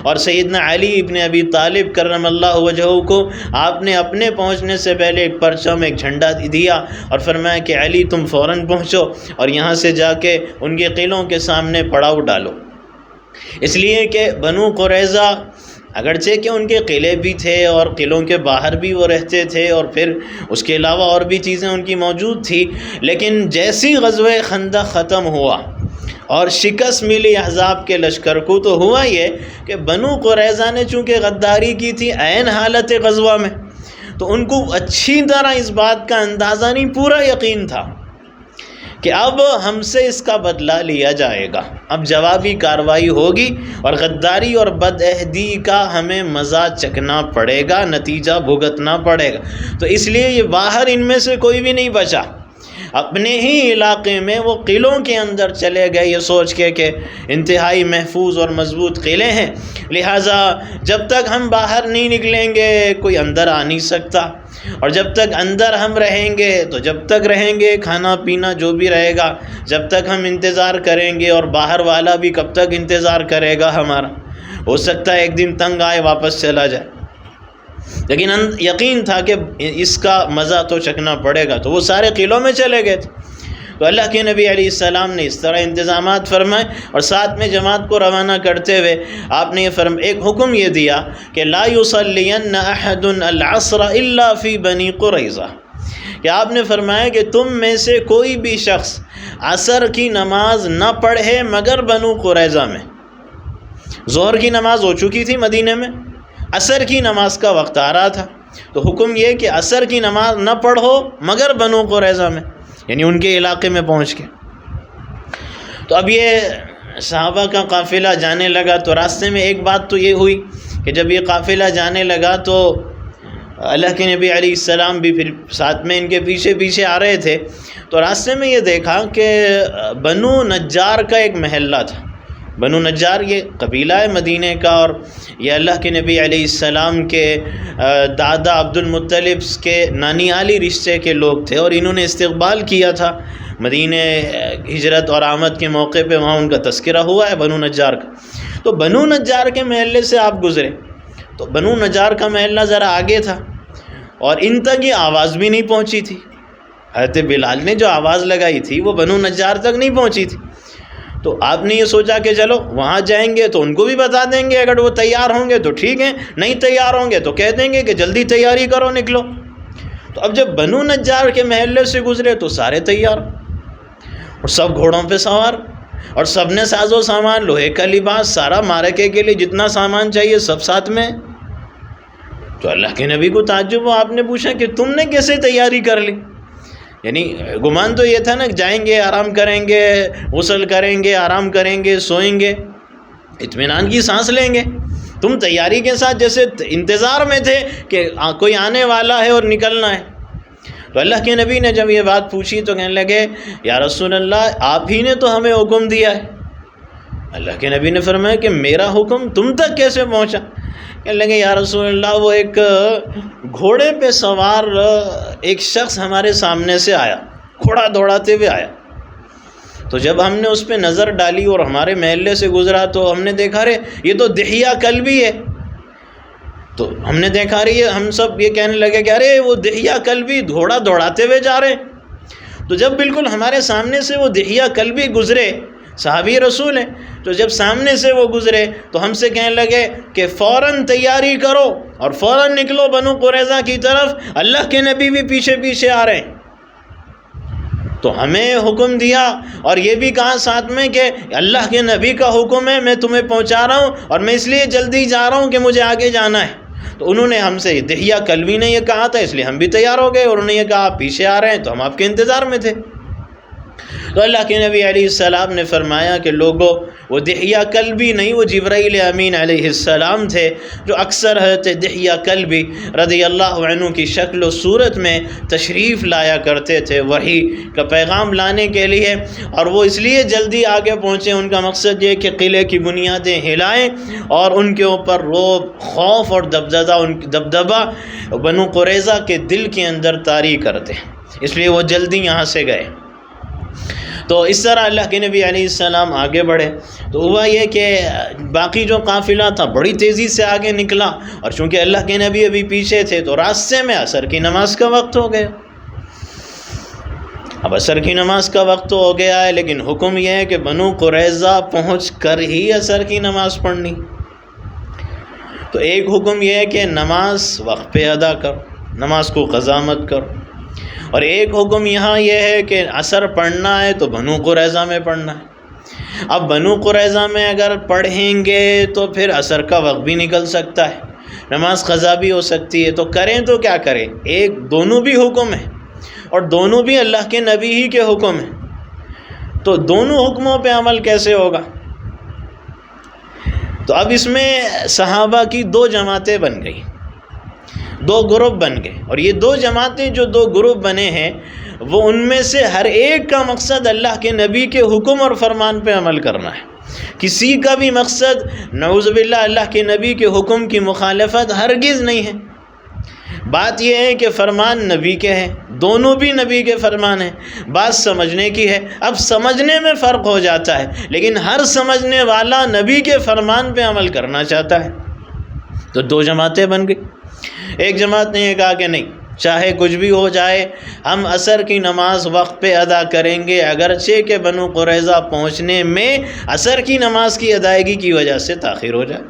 اور سیدنا علی ابن ابی طالب کرم اللہ وجہہ کو آپ نے اپنے پہنچنے سے پہلے ایک پرچم، ایک جھنڈا دیا اور فرمایا کہ علی تم فوراً پہنچو اور یہاں سے جا کے ان کے قلعوں کے سامنے پڑاؤ ڈالو، اس لیے کہ بنو قریظہ اگرچہ کہ ان کے قلعے بھی تھے اور قلعوں کے باہر بھی وہ رہتے تھے اور پھر اس کے علاوہ اور بھی چیزیں ان کی موجود تھی، لیکن جیسی غزوہ خندق ختم ہوا اور شکست ملی احزاب کے لشکر کو، تو ہوا یہ کہ بنو قریظہ نے چونکہ غداری کی تھی عین حالت غزوہ میں، تو ان کو اچھی طرح اس بات کا اندازہ نہیں، پورا یقین تھا کہ اب ہم سے اس کا بدلہ لیا جائے گا، اب جوابی کارروائی ہوگی اور غداری اور بدعہدی کا ہمیں مزہ چکھنا پڑے گا، نتیجہ بھگتنا پڑے گا۔ تو اس لیے یہ باہر ان میں سے کوئی بھی نہیں بچا، اپنے ہی علاقے میں وہ قلعوں کے اندر چلے گئے، یہ سوچ کے کہ انتہائی محفوظ اور مضبوط قلعے ہیں، لہٰذا جب تک ہم باہر نہیں نکلیں گے کوئی اندر آ نہیں سکتا، اور جب تک اندر ہم رہیں گے تو جب تک رہیں گے کھانا پینا جو بھی رہے گا، جب تک ہم انتظار کریں گے، اور باہر والا بھی کب تک انتظار کرے گا ہمارا، ہو سکتا ہے ایک دن تنگ آئے واپس چلا جائے، لیکن یقین تھا کہ اس کا مزہ تو چکھنا پڑے گا، تو وہ سارے قلعوں میں چلے گئے تھے۔ تو اللہ کے نبی علیہ السلام نے اس طرح انتظامات فرمائے، اور ساتھ میں جماعت کو روانہ کرتے ہوئے آپ نے ایک حکم یہ دیا کہ لا یصلین احد العصر الا فی بنی قریظہ، کہ آپ نے فرمایا کہ تم میں سے کوئی بھی شخص عصر کی نماز نہ پڑھے مگر بنو قریظہ میں۔ ظہر کی نماز ہو چکی تھی مدینے میں، عصر کی نماز کا وقت آ رہا تھا، تو حکم یہ کہ عصر کی نماز نہ پڑھو مگر بنو قریظہ میں، یعنی ان کے علاقے میں پہنچ کے۔ تو اب یہ صحابہ کا قافلہ جانے لگا، تو راستے میں ایک بات تو یہ ہوئی کہ جب یہ قافلہ جانے لگا تو اللہ کے نبی علیہ السلام بھی پھر ساتھ میں ان کے پیچھے پیچھے آ رہے تھے، تو راستے میں یہ دیکھا کہ بنو نجار کا ایک محلہ تھا۔ بنو نجار یہ قبیلہ ہے مدینہ کا، اور یہ اللہ کے نبی علیہ السلام کے دادا عبد المطلب کے نانیالی رشتے کے لوگ تھے، اور انہوں نے استقبال کیا تھا مدینہ ہجرت اور آمد کے موقع پہ، وہاں ان کا تذکرہ ہوا ہے بنو نجار کا۔ تو بنو نجار کے محلے سے آپ گزرے، تو بنو نجار کا محلہ ذرا آگے تھا اور ان تک یہ آواز بھی نہیں پہنچی تھی، حضرت بلال نے جو آواز لگائی تھی وہ بنو نجار تک نہیں پہنچی تھی۔ تو آپ نے یہ سوچا کہ چلو وہاں جائیں گے تو ان کو بھی بتا دیں گے، اگر وہ تیار ہوں گے تو ٹھیک ہے، نہیں تیار ہوں گے تو کہہ دیں گے کہ جلدی تیاری کرو نکلو۔ تو اب جب بنو نجار کے محلے سے گزرے تو سارے تیار اور سب گھوڑوں پہ سوار، اور سب نے ساز و سامان، لوہے کا لباس، سارا معرکے کے لیے جتنا سامان چاہیے سب ساتھ میں۔ تو اللہ کے نبی کو تعجب ہوا، آپ نے پوچھا کہ تم نے کیسے تیاری کر لی؟ یعنی گمان تو یہ تھا نا کہ جائیں گے، آرام کریں گے، غسل کریں گے، آرام کریں گے، سوئیں گے، اطمینان کی سانس لیں گے، تم تیاری کے ساتھ جیسے انتظار میں تھے کہ کوئی آنے والا ہے اور نکلنا ہے۔ تو اللہ کے نبی نے جب یہ بات پوچھی تو کہنے لگے یا رسول اللہ آپ ہی نے تو ہمیں حکم دیا ہے۔ اللہ کے نبی نے فرمایا کہ میرا حکم تم تک کیسے پہنچا؟ کہنے لگے یا رسول اللہ وہ ایک گھوڑے پہ سوار ایک شخص ہمارے سامنے سے آیا، گھوڑا دوڑاتے ہوئے آیا، تو جب ہم نے اس پہ نظر ڈالی اور ہمارے محلے سے گزرا تو ہم نے دیکھا رے یہ تو دحیہ کلبی ہے. تو ہم نے دیکھا رہی ہے، ہم سب یہ کہنے لگے کہ ارے وہ دحیہ کلبی گھوڑا دوڑاتے ہوئے جا رہے. تو جب بالکل ہمارے سامنے سے وہ دحیہ کلبی گزرے، صحابی رسول ہیں، تو جب سامنے سے وہ گزرے تو ہم سے کہنے لگے کہ فوراً تیاری کرو اور فوراً نکلو بنو قریظہ کی طرف، اللہ کے نبی بھی پیچھے پیچھے آ رہے ہیں. تو ہمیں حکم دیا اور یہ بھی کہا ساتھ میں کہ اللہ کے نبی کا حکم ہے، میں تمہیں پہنچا رہا ہوں اور میں اس لیے جلدی جا رہا ہوں کہ مجھے آگے جانا ہے. تو انہوں نے ہم سے دحیہ کلبی نے یہ کہا تھا، اس لیے ہم بھی تیار ہو گئے، اور انہوں نے یہ کہا آپ پیچھے آ رہے ہیں تو ہم آپ کے انتظار میں تھے. تو اللہ کے نبی علیہ السلام نے فرمایا کہ لوگوں وہ دحیہ کلبی نہیں، وہ جبرائیل امین علیہ السلام تھے جو اکثر حضرت دحیہ کلبی رضی اللہ عنہ کی شکل و صورت میں تشریف لایا کرتے تھے وحی کا پیغام لانے کے لیے. اور وہ اس لیے جلدی آگے پہنچے، ان کا مقصد یہ کہ قلعے کی بنیادیں ہلائیں اور ان کے اوپر روب، خوف اور دبدبہ بنو قریظہ کے دل کے اندر طاری کر دیں، اس لیے وہ جلدی یہاں سے گئے. تو اس طرح اللہ کے نبی علیہ السلام آگے بڑھے. تو ہوا یہ کہ باقی جو قافلہ تھا بڑی تیزی سے آگے نکلا، اور چونکہ اللہ کے نبی ابھی پیچھے تھے تو راستے میں عصر کی نماز کا وقت ہو گیا. اب عصر کی نماز کا وقت ہو گیا ہے، لیکن حکم یہ ہے کہ بنو قریظہ پہنچ کر ہی عصر کی نماز پڑھنی. تو ایک حکم یہ ہے کہ نماز وقت پہ ادا کرو، نماز کو قضا مت کرو. اور ایک حکم یہاں یہ ہے کہ عصر پڑھنا ہے تو بنو قریظہ میں پڑھنا ہے. اب بنو قریظہ میں اگر پڑھیں گے تو پھر عصر کا وقت بھی نکل سکتا ہے، نماز قضا بھی ہو سکتی ہے. تو کریں تو کیا کریں؟ دونوں بھی حکم ہیں اور دونوں بھی اللہ کے نبی ہی کے حکم ہیں. تو دونوں حکموں پہ عمل کیسے ہوگا؟ تو اب اس میں صحابہ کی دو جماعتیں بن گئی، دو گروپ بن گئے. اور یہ دو جماعتیں جو دو گروپ بنے ہیں وہ ان میں سے ہر ایک کا مقصد اللہ کے نبی کے حکم اور فرمان پہ عمل کرنا ہے. کسی کا بھی مقصد نعوذ باللہ اللہ کے نبی کے حکم کی مخالفت ہرگز نہیں ہے. بات یہ ہے کہ فرمان نبی کے ہیں، دونوں بھی نبی کے فرمان ہیں. بات سمجھنے کی ہے، اب سمجھنے میں فرق ہو جاتا ہے، لیکن ہر سمجھنے والا نبی کے فرمان پہ عمل کرنا چاہتا ہے. تو دو جماعتیں بن گئی. ایک جماعت نے یہ کہا کہ نہیں، چاہے کچھ بھی ہو جائے ہم عصر کی نماز وقت پہ ادا کریں گے، اگرچہ کہ بنو قریظہ پہنچنے میں عصر کی نماز کی ادائیگی کی وجہ سے تاخیر ہو جائے.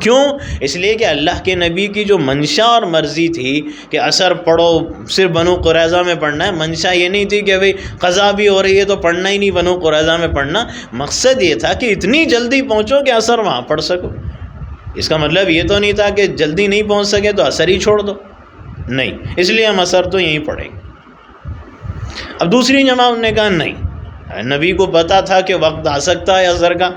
کیوں؟ اس لیے کہ اللہ کے نبی کی جو منشا اور مرضی تھی کہ عصر پڑھو، صرف بنو قریظہ میں پڑھنا ہے. منشا یہ نہیں تھی کہ بھئی قضا بھی ہو رہی ہے تو پڑھنا ہی نہیں، بنو قریظہ میں پڑھنا. مقصد یہ تھا کہ اتنی جلدی پہنچو کہ عصر وہاں پڑھ سکو. اس کا مطلب یہ تو نہیں تھا کہ جلدی نہیں پہنچ سکے تو عصر ہی چھوڑ دو، نہیں، اس لیے ہم عصر تو یہیں پڑھیں گے. اب دوسری جماعت نے کہا نہیں، نبی کو پتا تھا کہ وقت آ سکتا ہے عصر کا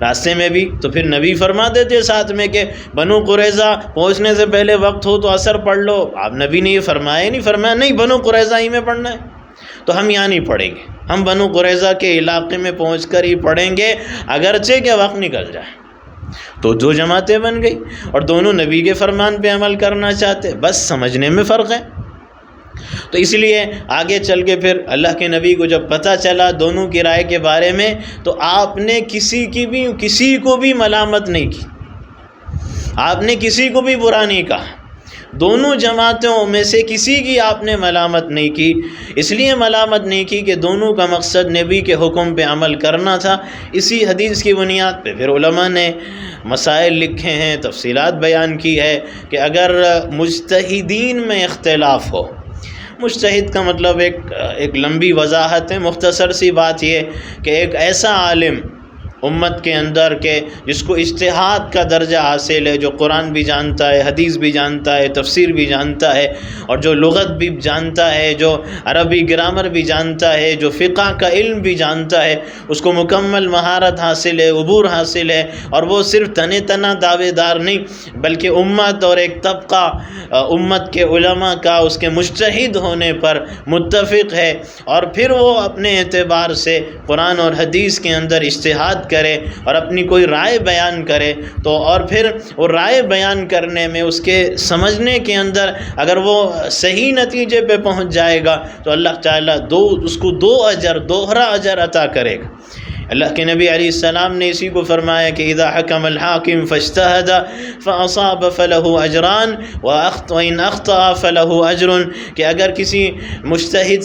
راستے میں بھی، تو پھر نبی فرما دیتے ساتھ میں کہ بنو قریظہ پہنچنے سے پہلے وقت ہو تو عصر پڑھ لو. آپ نبی نے یہ فرمایا نہیں بنو قریظہ ہی میں پڑھنا ہے تو ہم یہاں نہیں پڑھیں گے، ہم بنو قریظہ کے علاقے میں پہنچ کر ہی پڑھیں گے اگرچہ کہ وقت نکل جائے. تو دو جماعتیں بن گئی اور دونوں نبی کے فرمان پہ عمل کرنا چاہتے، بس سمجھنے میں فرق ہے. تو اس لیے آگے چل کے پھر اللہ کے نبی کو جب پتہ چلا دونوں کی رائے کے بارے میں تو آپ نے کسی کو بھی ملامت نہیں کی، آپ نے کسی کو بھی برا نہیں کہا. دونوں جماعتوں میں سے کسی کی آپ نے ملامت نہیں کی. اس لیے ملامت نہیں کی کہ دونوں کا مقصد نبی کے حکم پہ عمل کرنا تھا. اسی حدیث کی بنیاد پہ پھر علماء نے مسائل لکھے ہیں، تفصیلات بیان کی ہے کہ اگر مجتہدین میں اختلاف ہو، مجتہد کا مطلب ایک لمبی وضاحت ہے، مختصر سی بات یہ کہ ایک ایسا عالم امت کے اندر کے جس کو اجتہاد کا درجہ حاصل ہے، جو قرآن بھی جانتا ہے، حدیث بھی جانتا ہے، تفسیر بھی جانتا ہے، اور جو لغت بھی جانتا ہے، جو عربی گرامر بھی جانتا ہے، جو فقہ کا علم بھی جانتا ہے، اس کو مکمل مہارت حاصل ہے، عبور حاصل ہے، اور وہ صرف تنہ دعوے دار نہیں بلکہ امت اور ایک طبقہ امت کے علماء کا اس کے مجتہد ہونے پر متفق ہے، اور پھر وہ اپنے اعتبار سے قرآن اور حدیث کے اندر اجتہاد بات کرے اور اپنی کوئی رائے بیان کرے تو اور پھر وہ رائے بیان کرنے میں اس کے سمجھنے کے اندر اگر وہ صحیح نتیجے پہ پہنچ جائے گا تو اللہ تعالیٰ اس کو دوہرا اجر عطا کرے گا۔ اللہ کے نبی علیہ السلام نے اسی کو فرمایا کہ اذا حکم الحاکم فاجتہد فاصاب فلہ اجران وان اخطأ فلہ اجر، کہ اگر کسی مجتہد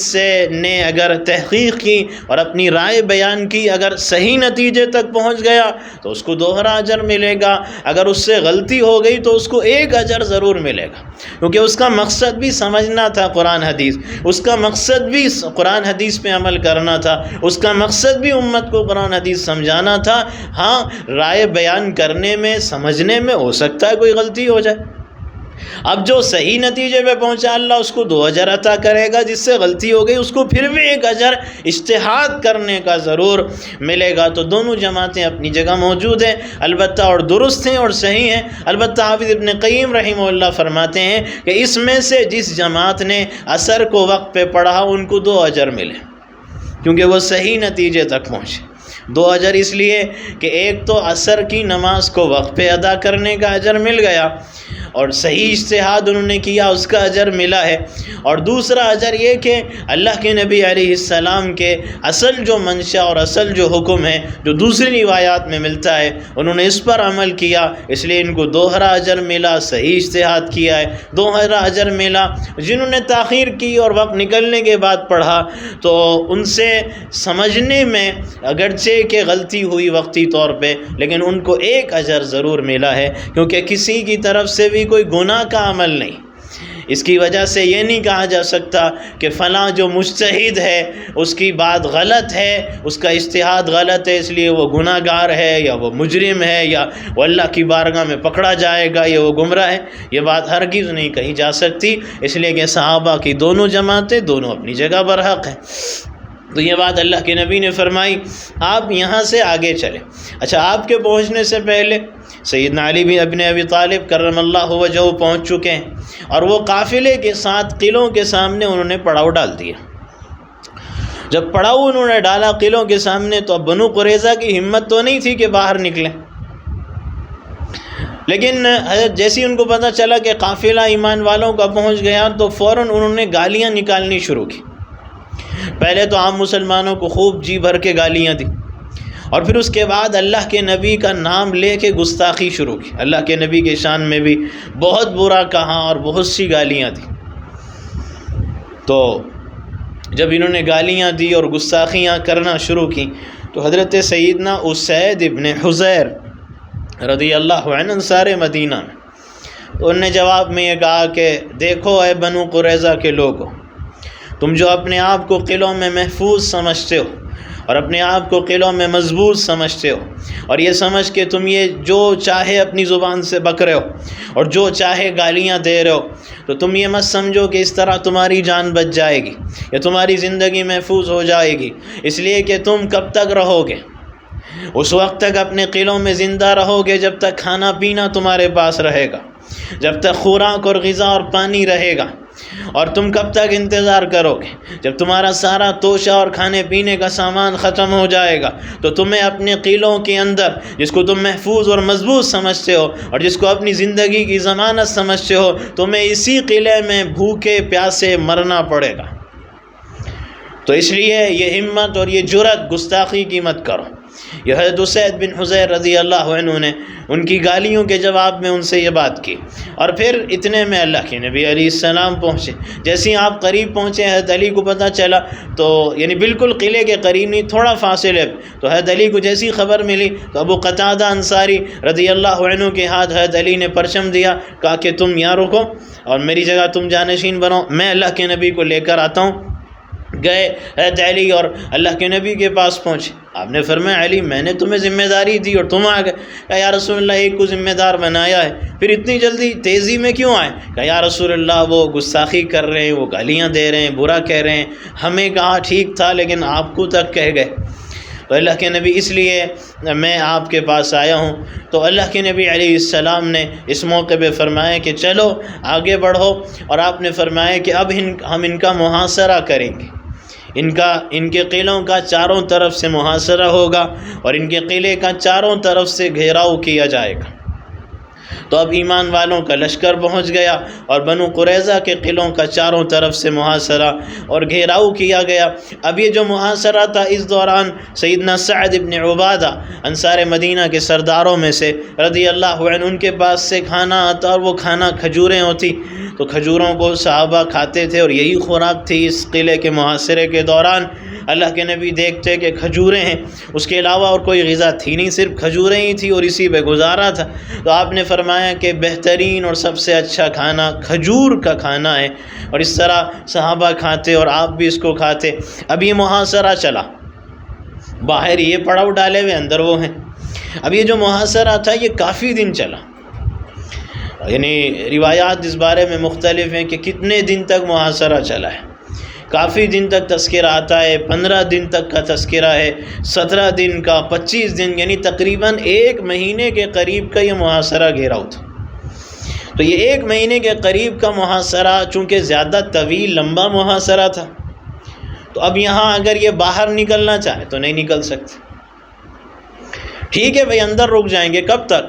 نے اگر تحقیق کی اور اپنی رائے بیان کی، اگر صحیح نتیجے تک پہنچ گیا تو اس کو دوہرا اجر ملے گا، اگر اس سے غلطی ہو گئی تو اس کو ایک اجر ضرور ملے گا، کیونکہ اس کا مقصد بھی سمجھنا تھا قرآن حدیث، اس کا مقصد بھی قرآن حدیث پہ عمل کرنا تھا، اس کا مقصد بھی امت کو قرآن حدیث سمجھانا تھا۔ ہاں رائے بیان کرنے میں سمجھنے میں ہو سکتا ہے کوئی غلطی ہو جائے، اب جو صحیح نتیجے پہ پہنچا اللہ اس کو 2 اجر عطا کرے گا، جس سے غلطی ہو گئی اس کو پھر بھی 1 اجر اجتہاد کرنے کا ضرور ملے گا۔ تو دونوں جماعتیں اپنی جگہ موجود ہیں البتہ، اور درست ہیں اور صحیح ہیں۔ البتہ حافظ ابن قیم رحمہ اللہ فرماتے ہیں کہ اس میں سے جس جماعت نے عصر کو وقت پہ پڑھا ان کو 2 اجر ملے، کیونکہ وہ صحیح نتیجے تک پہنچے۔ 2 اجر اس لیے کہ ایک تو عصر کی نماز کو وقت پہ ادا کرنے کا اجر مل گیا اور صحیح اجتہاد انہوں نے کیا، اس کا اجر ملا ہے، اور دوسرا اجر یہ کہ اللہ کے نبی علیہ السلام کے اصل جو منشا اور اصل جو حکم ہے جو دوسری روایات میں ملتا ہے انہوں نے اس پر عمل کیا، اس لیے ان کو دوہرا اجر ملا، صحیح اجتہاد کیا ہے، دوہرا اجر ملا۔ جنہوں نے تاخیر کی اور وقت نکلنے کے بعد پڑھا تو ان سے سمجھنے میں اگرچہ کہ غلطی ہوئی وقتی طور پہ، لیکن ان کو 1 اجر ضرور ملا ہے، کیونکہ کسی کی طرف سے بھی کوئی گناہ کا عمل نہیں۔ اس کی وجہ سے یہ نہیں کہا جا سکتا کہ فلاں جو مجتہد ہے اس کی بات غلط ہے، اس کا اجتہاد غلط ہے اس لیے وہ گناہ گار ہے یا وہ مجرم ہے یا وہ اللہ کی بارگاہ میں پکڑا جائے گا یا وہ گمراہ ہے، یہ بات ہرگز نہیں کہی جا سکتی، اس لیے کہ صحابہ کی دونوں جماعتیں دونوں اپنی جگہ برحق ہیں۔ تو یہ بات اللہ کے نبی نے فرمائی۔ آپ یہاں سے آگے چلیں۔ اچھا، آپ کے پہنچنے سے پہلے سیدنا علی بن ابی طالب کرم اللہ وجہہ پہنچ چکے ہیں، اور وہ قافلے کے ساتھ قلعوں کے سامنے انہوں نے پڑاؤ ڈال دیا۔ جب پڑاؤ انہوں نے ڈالا قلعوں کے سامنے تو اب بنو قریظہ کی ہمت تو نہیں تھی کہ باہر نکلیں، لیکن جیسے ان کو پتہ چلا کہ قافلہ ایمان والوں کا پہنچ گیا تو فوراً انہوں نے گالیاں نکالنی شروع کی۔ پہلے تو عام مسلمانوں کو خوب جی بھر کے گالیاں دی، اور پھر اس کے بعد اللہ کے نبی کا نام لے کے گستاخی شروع کی، اللہ کے نبی کے شان میں بھی بہت برا کہا اور بہت سی گالیاں دی۔ تو جب انہوں نے گالیاں دی اور گستاخیاں کرنا شروع کی تو حضرت سیدنا اسید ابن حضیر رضی اللہ عنہ انصار مدینہ میں، تو انہوں نے جواب میں یہ کہا کہ دیکھو اے بنو قریظہ کے لوگوں، تم جو اپنے آپ کو قلعوں میں محفوظ سمجھتے ہو اور اپنے آپ کو قلعوں میں مضبوط سمجھتے ہو، اور یہ سمجھ کے تم یہ جو چاہے اپنی زبان سے بک رہے ہو اور جو چاہے گالیاں دے رہے ہو، تو تم یہ مت سمجھو کہ اس طرح تمہاری جان بچ جائے گی یا تمہاری زندگی محفوظ ہو جائے گی، اس لیے کہ تم کب تک رہو گے؟ اس وقت تک اپنے قلعوں میں زندہ رہو گے جب تک کھانا پینا تمہارے پاس رہے گا، جب تک خوراک اور غذا اور پانی رہے گا، اور تم کب تک انتظار کرو گے؟ جب تمہارا سارا توشہ اور کھانے پینے کا سامان ختم ہو جائے گا تو تمہیں اپنے قلعوں کے اندر جس کو تم محفوظ اور مضبوط سمجھتے ہو اور جس کو اپنی زندگی کی ضمانت سمجھتے ہو، تمہیں اسی قلعے میں بھوکے پیاسے مرنا پڑے گا۔ تو اس لیے یہ ہمت اور یہ جرأت گستاخی کی مت کرو۔ یہ حضرت اسید بن حضیر رضی اللہ عنہ نے ان کی گالیوں کے جواب میں ان سے یہ بات کی، اور پھر اتنے میں اللہ کے نبی علیہ السلام پہنچے۔ جیسے ہی آپ قریب پہنچے حضرت علی کو پتہ چلا تو یعنی بالکل قلعے کے قریب نہیں، تھوڑا فاصلے پہ، تو حضرت علی کو جیسی خبر ملی تو ابو قتادہ انصاری رضی اللہ عنہ کے ہاتھ حضرت علی نے پرچم دیا، کہا کہ تم یہاں رکو اور میری جگہ تم جانشین بنو، میں اللہ کے نبی کو لے کر آتا ہوں۔ گئے حضرت علی اور اللہ کے نبی کے پاس پہنچے۔ آپ نے فرمایا علی میں نے تمہیں ذمہ داری دی اور تم آ گئے۔ کہا یا رسول اللہ ایک کو ذمہ دار بنایا ہے، پھر اتنی جلدی تیزی میں کیوں آئے؟ کہا یا رسول اللہ وہ گستاخی کر رہے ہیں، وہ گالیاں دے رہے ہیں، برا کہہ رہے ہیں، ہمیں کہا ٹھیک تھا لیکن آپ کو تک کہہ گئے، تو اللہ کے نبی اس لیے میں آپ کے پاس آیا ہوں۔ تو اللہ کے نبی علیہ السلام نے اس موقع پہ فرمایا کہ چلو آگے بڑھو، اور آپ نے فرمایا کہ اب ہم ان کا محاصرہ کریں گے، ان کے قلعوں کا چاروں طرف سے محاصرہ ہوگا اور ان کے قلعے کا چاروں طرف سے گھیراؤ کیا جائے گا۔ تو اب ایمان والوں کا لشکر پہنچ گیا اور بنو قریظہ کے قلعوں کا چاروں طرف سے محاصرہ اور گھیراؤ کیا گیا۔ اب یہ جو محاصرہ تھا، اس دوران سیدنا سعد ابن عبادہ انصار مدینہ کے سرداروں میں سے رضی اللہ عنہ، ان کے پاس سے کھانا آتا اور وہ کھانا کھجوریں ہوتی، تو کھجوروں کو صحابہ کھاتے تھے اور یہی خوراک تھی اس قلعے کے محاصرے کے دوران۔ اللہ کے نبی دیکھتے کہ کھجوریں ہیں، اس کے علاوہ اور کوئی غذا تھی نہیں، صرف کھجوریں ہی تھی اور اسی پہ گزارا تھا۔ تو آپ نے فرمایا کہ بہترین اور سب سے اچھا کھانا کھجور کا کھانا ہے، اور اس طرح صحابہ کھاتے اور آپ بھی اس کو کھاتے۔ اب یہ محاصرہ چلا، باہر یہ پڑاؤ ڈالے ہوئے، اندر وہ ہیں۔ اب یہ جو محاصرہ تھا یہ کافی دن چلا، یعنی روایات اس بارے میں مختلف ہیں کہ کتنے دن تک محاصرہ چلا ہے۔ کافی دن تک تذکرہ آتا ہے، 15 دن تک کا تذکرہ ہے، 17 دن کا، 25 دن، یعنی تقریباً 1 مہینے کے قریب کا یہ محاصرہ گھیراؤ تھا۔ تو یہ 1 مہینے کے قریب کا محاصرہ چونکہ زیادہ طویل لمبا محاصرہ تھا، تو اب یہاں اگر یہ باہر نکلنا چاہے تو نہیں نکل سکتے۔ ٹھیک ہے بھائی، اندر رک جائیں گے، کب تک؟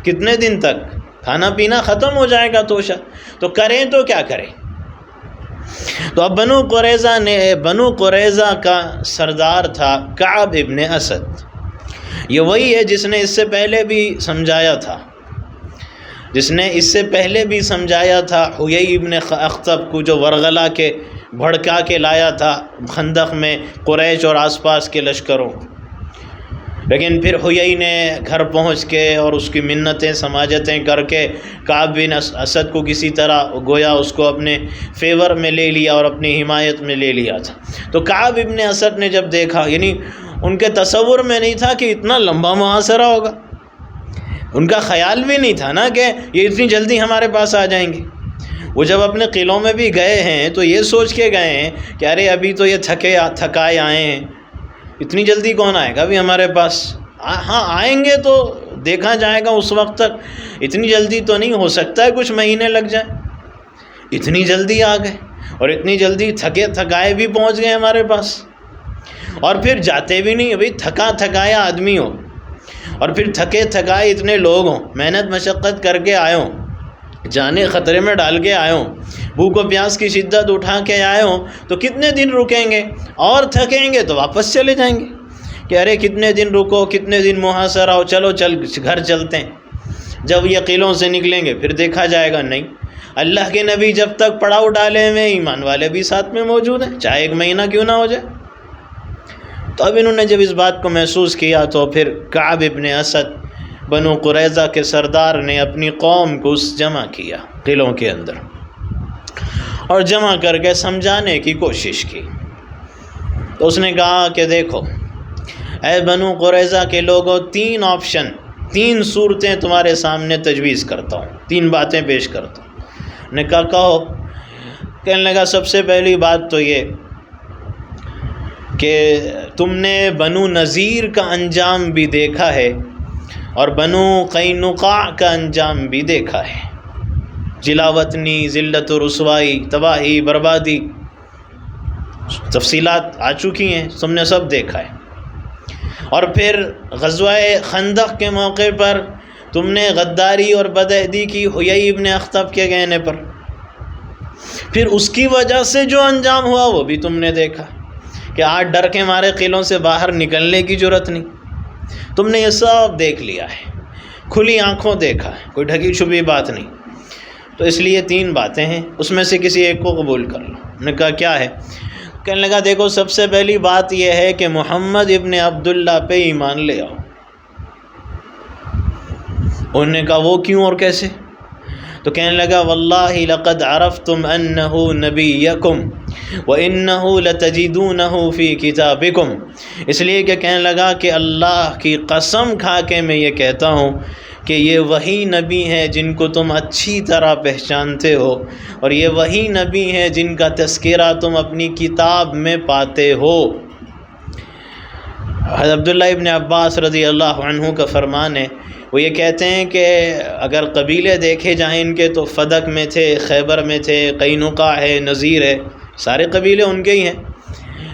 کتنے دن تک؟ کھانا پینا ختم ہو جائے گا توشہ، تو کریں تو کیا کریں؟ تو اب بنو قریظہ کا سردار تھا کعب ابن اسد۔ یہ وہی ہے جس نے اس سے پہلے بھی سمجھایا تھا حیی ابن اخطب کو، جو ورغلہ کے بھڑکا کے لایا تھا خندق میں قریش اور آس پاس کے لشکروں کو۔ لیکن پھر حیی نے گھر پہنچ کے اور اس کی منتیں سماجتیں کر کے کعب بن اسد کو کسی طرح گویا اس کو اپنے فیور میں لے لیا اور اپنی حمایت میں لے لیا تھا۔ تو کعب ابن اسد نے جب دیکھا، یعنی ان کے تصور میں نہیں تھا کہ اتنا لمبا محاصرہ ہوگا، ان کا خیال بھی نہیں تھا نا کہ یہ اتنی جلدی ہمارے پاس آ جائیں گے۔ وہ جب اپنے قلعوں میں بھی گئے ہیں تو یہ سوچ کے گئے ہیں کہ ارے ابھی تو یہ تھکائے آئے ہیں، اتنی جلدی کون آئے گا ابھی ہمارے پاس؟ ہاں آئیں گے تو دیکھا جائے گا، اس وقت تک اتنی جلدی تو نہیں، ہو سکتا ہے کچھ مہینے لگ جائیں۔ اتنی جلدی آ گئے اور اتنی جلدی تھکائے بھی پہنچ گئے ہمارے پاس، اور پھر جاتے بھی نہیں۔ ابھی تھکایا آدمی ہو اور پھر تھکائے اتنے لوگ ہوں، محنت مشقت کر کے آئے ہوں، جانے خطرے میں ڈال کے آئے ہوں، بھوک و پیاس کی شدت اٹھا کے آئے ہوں، تو کتنے دن رکیں گے؟ اور تھکیں گے تو واپس چلے جائیں گے کہ ارے کتنے دن رکو، کتنے دن محاصرہ ہو، چلو گھر چلتے ہیں۔ جب یہ قلعوں سے نکلیں گے پھر دیکھا جائے گا۔ نہیں، اللہ کے نبی جب تک پڑاؤ ڈالے ہوئے، ایمان والے بھی ساتھ میں موجود ہیں، چاہے 1 مہینہ کیوں نہ ہو جائے۔ تو اب انہوں نے جب اس بات کو محسوس کیا تو پھر کعب ابن اسد بنو قریظہ کے سردار نے اپنی قوم کو جمع کیا قلعوں کے اندر، اور جمع کر کے سمجھانے کی کوشش کی۔ تو اس نے کہا کہ دیکھو اے بنو قریظہ کے لوگوں، 3 آپشن، 3 صورتیں تمہارے سامنے تجویز کرتا ہوں، 3 باتیں پیش کرتا ہوں۔ نے کہا کہو۔ کہنے لگا سب سے پہلی بات تو یہ کہ تم نے بنو نذیر کا انجام بھی دیکھا ہے اور بنو قینقاع کا انجام بھی دیکھا ہے، جلاوطنی، ذلت و رسوائی، تباہی، بربادی، تفصیلات آ چکی ہیں، تم نے سب دیکھا ہے۔ اور پھر غزوہ خندق کے موقع پر تم نے غداری اور بدعہدی کی حیی ابن اخطب کے کہنے پر، پھر اس کی وجہ سے جو انجام ہوا وہ بھی تم نے دیکھا کہ آج ڈر کے مارے قلعوں سے باہر نکلنے کی جرت نہیں۔ تم نے یہ سب دیکھ لیا ہے، کھلی آنکھوں دیکھا ہے، کوئی ڈھکی چھپی بات نہیں۔ تو اس لیے 3 باتیں ہیں، اس میں سے کسی ایک کو قبول کر لو۔ نے کہا کیا ہے؟ کہنے لگا دیکھو سب سے پہلی بات یہ ہے کہ محمد ابن عبداللہ پہ ایمان لے آؤ۔ انہوں نے کہا وہ کیوں اور کیسے؟ تو کہنے لگا واللہ لقد عرفتم انہ نبیکم وانہ لتجدونہ فی کتابکم، اس لیے کہ کہنے لگا کہ اللہ کی قسم کھا کے میں یہ کہتا ہوں کہ یہ وہی نبی ہیں جن کو تم اچھی طرح پہچانتے ہو، اور یہ وہی نبی ہیں جن کا تذکرہ تم اپنی کتاب میں پاتے ہو۔ حضرت عبداللہ ابن عباس رضی اللہ عنہ کا فرمان ہے، وہ یہ کہتے ہیں کہ اگر قبیلے دیکھے جائیں ان کے تو فدق میں تھے، خیبر میں تھے، قینقاع ہے، نذیر ہے، سارے قبیلے ان کے ہی ہیں،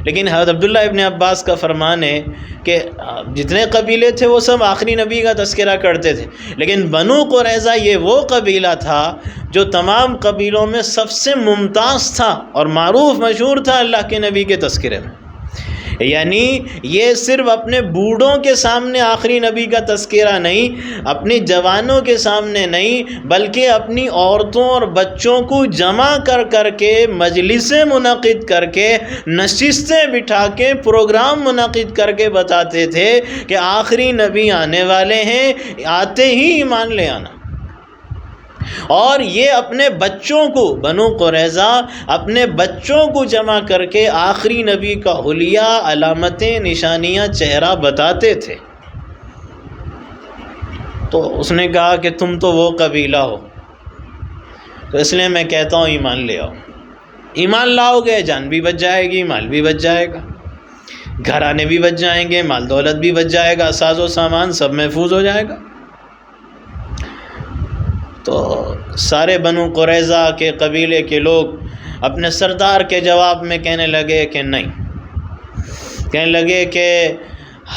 لیکن حضرت عبداللہ ابن عباس کا فرمان ہے کہ جتنے قبیلے تھے وہ سب آخری نبی کا تذکرہ کرتے تھے، لیکن بنو قریظہ یہ وہ قبیلہ تھا جو تمام قبیلوں میں سب سے ممتاز تھا اور معروف مشہور تھا اللہ کے نبی کے تذکرے میں۔ یعنی یہ صرف اپنے بوڑھوں کے سامنے آخری نبی کا تذکرہ نہیں، اپنی جوانوں کے سامنے نہیں، بلکہ اپنی عورتوں اور بچوں کو جمع کر کے مجلسیں منعقد کر کے، نشستیں بٹھا کے، پروگرام منعقد کر کے بتاتے تھے کہ آخری نبی آنے والے ہیں، آتے ہی ایمان لے آنا۔ اور یہ اپنے بچوں کو، بنو قریظہ اپنے بچوں کو جمع کر کے آخری نبی کا حلیہ، علامتیں، نشانیاں، چہرہ بتاتے تھے۔ تو اس نے کہا کہ تم تو وہ قبیلہ ہو، تو اس لیے میں کہتا ہوں ایمان لے آؤ۔ ایمان لاؤ گے جان بھی بچ جائے گی، مال بھی بچ جائے گا، گھرانے بھی بچ جائیں گے، مال دولت بھی بچ جائے گا، ساز و سامان سب محفوظ ہو جائے گا۔ تو سارے بنو قریظہ کے قبیلے کے لوگ اپنے سردار کے جواب میں کہنے لگے کہ نہیں، کہنے لگے کہ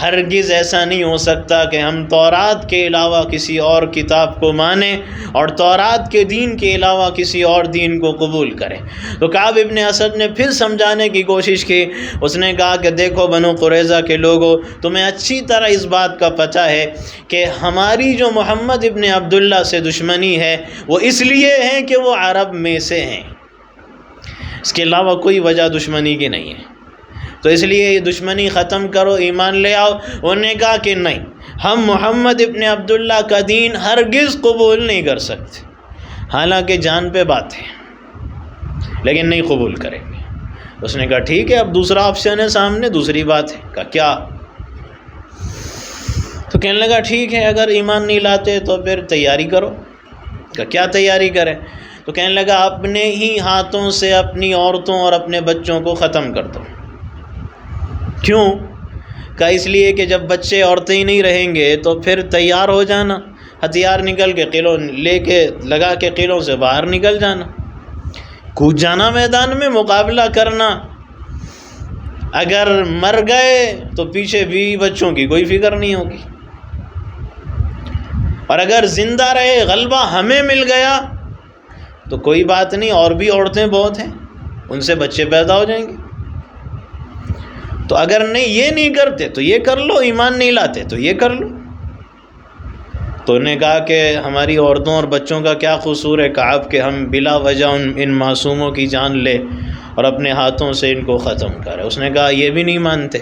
ہرگز ایسا نہیں ہو سکتا کہ ہم تورات کے علاوہ کسی اور کتاب کو مانیں اور تورات کے دین کے علاوہ کسی اور دین کو قبول کریں۔ تو کعب ابن اسد نے پھر سمجھانے کی کوشش کی۔ اس نے کہا کہ دیکھو بنو قریظہ کے لوگوں، تمہیں اچھی طرح اس بات کا پتہ ہے کہ ہماری جو محمد ابن عبداللہ سے دشمنی ہے وہ اس لیے ہے کہ وہ عرب میں سے ہیں، اس کے علاوہ کوئی وجہ دشمنی کی نہیں ہے، تو اس لیے یہ دشمنی ختم کرو، ایمان لے آؤ۔ انہوں نے کہا کہ نہیں، ہم محمد ابن عبداللہ کا دین ہرگز قبول نہیں کر سکتے، حالانکہ جان پہ بات ہے لیکن نہیں قبول کریں گے۔ اس نے کہا ٹھیک ہے، اب دوسرا آپشن ہے سامنے، دوسری بات ہے۔ کہا کیا؟ تو کہنے لگا ٹھیک ہے، اگر ایمان نہیں لاتے تو پھر تیاری کرو۔ کہا کیا تیاری کریں؟ تو کہنے لگا اپنے ہی ہاتھوں سے اپنی عورتوں اور اپنے بچوں کو ختم کر دو۔ کیوں؟ کہا اس لیے کہ جب بچے عورتیں ہی نہیں رہیں گے تو پھر تیار ہو جانا، ہتھیار نکل کے قلعوں لے کے لگا کے قلعوں سے باہر نکل جانا، کود جانا میدان میں، مقابلہ کرنا۔ اگر مر گئے تو پیچھے بیوی بچوں کی کوئی فکر نہیں ہوگی، اور اگر زندہ رہے، غلبہ ہمیں مل گیا تو کوئی بات نہیں، اور بھی عورتیں بہت ہیں، ان سے بچے پیدا ہو جائیں گے۔ تو اگر نہیں یہ نہیں کرتے تو یہ کر لو، ایمان نہیں لاتے تو یہ کر لو۔ تو انہوں نے کہا کہ ہماری عورتوں اور بچوں کا کیا قصور ہے کعب کہ ہم بلا وجہ ان معصوموں کی جان لے اور اپنے ہاتھوں سے ان کو ختم کرے۔ اس نے کہا یہ بھی نہیں مانتے۔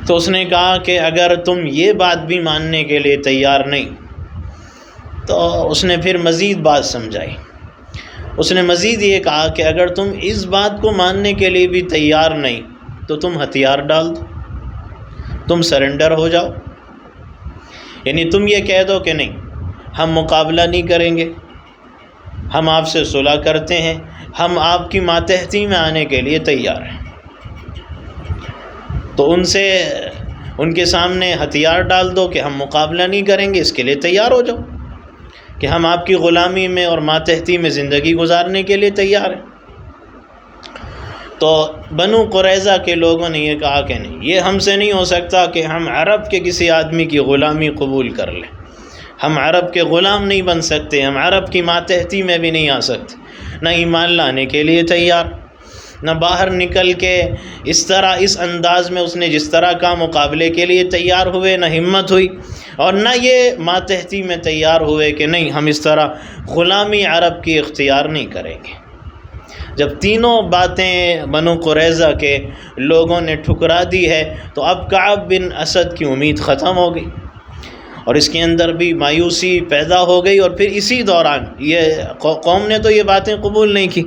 تو اس نے کہا کہ اگر تم یہ بات بھی ماننے کے لیے تیار نہیں، تو اس نے پھر مزید بات سمجھائی۔ اس نے مزید یہ کہا کہ اگر تم اس بات کو ماننے کے لیے بھی تیار نہیں تو تم ہتھیار ڈال دو، تم سرنڈر ہو جاؤ، یعنی تم یہ کہہ دو کہ نہیں، ہم مقابلہ نہیں کریں گے، ہم آپ سے صلح کرتے ہیں، ہم آپ کی ماتحتی میں آنے کے لیے تیار ہیں۔ تو ان کے سامنے ہتھیار ڈال دو کہ ہم مقابلہ نہیں کریں گے، اس کے لیے تیار ہو جاؤ کہ ہم آپ کی غلامی میں اور ماتحتی میں زندگی گزارنے کے لیے تیار ہیں۔ تو بنو قریظہ کے لوگوں نے یہ کہا کہ نہیں، یہ ہم سے نہیں ہو سکتا کہ ہم عرب کے کسی آدمی کی غلامی قبول کر لیں، ہم عرب کے غلام نہیں بن سکتے، ہم عرب کی ماتحتی میں بھی نہیں آ سکتے، نہ ایمان لانے کے لیے تیار، نہ باہر نکل کے اس طرح اس انداز میں اس نے جس طرح کا مقابلے کے لیے تیار ہوئے، نہ ہمت ہوئی، اور نہ یہ ماتحتی میں تیار ہوئے کہ نہیں ہم اس طرح غلامی عرب کی اختیار نہیں کریں گے۔ جب تینوں باتیں بنو قریظہ کے لوگوں نے ٹھکرا دی ہے تو اب کعب بن اسد کی امید ختم ہو گئی اور اس کے اندر بھی مایوسی پیدا ہو گئی، اور پھر اسی دوران یہ قوم نے تو یہ باتیں قبول نہیں کی،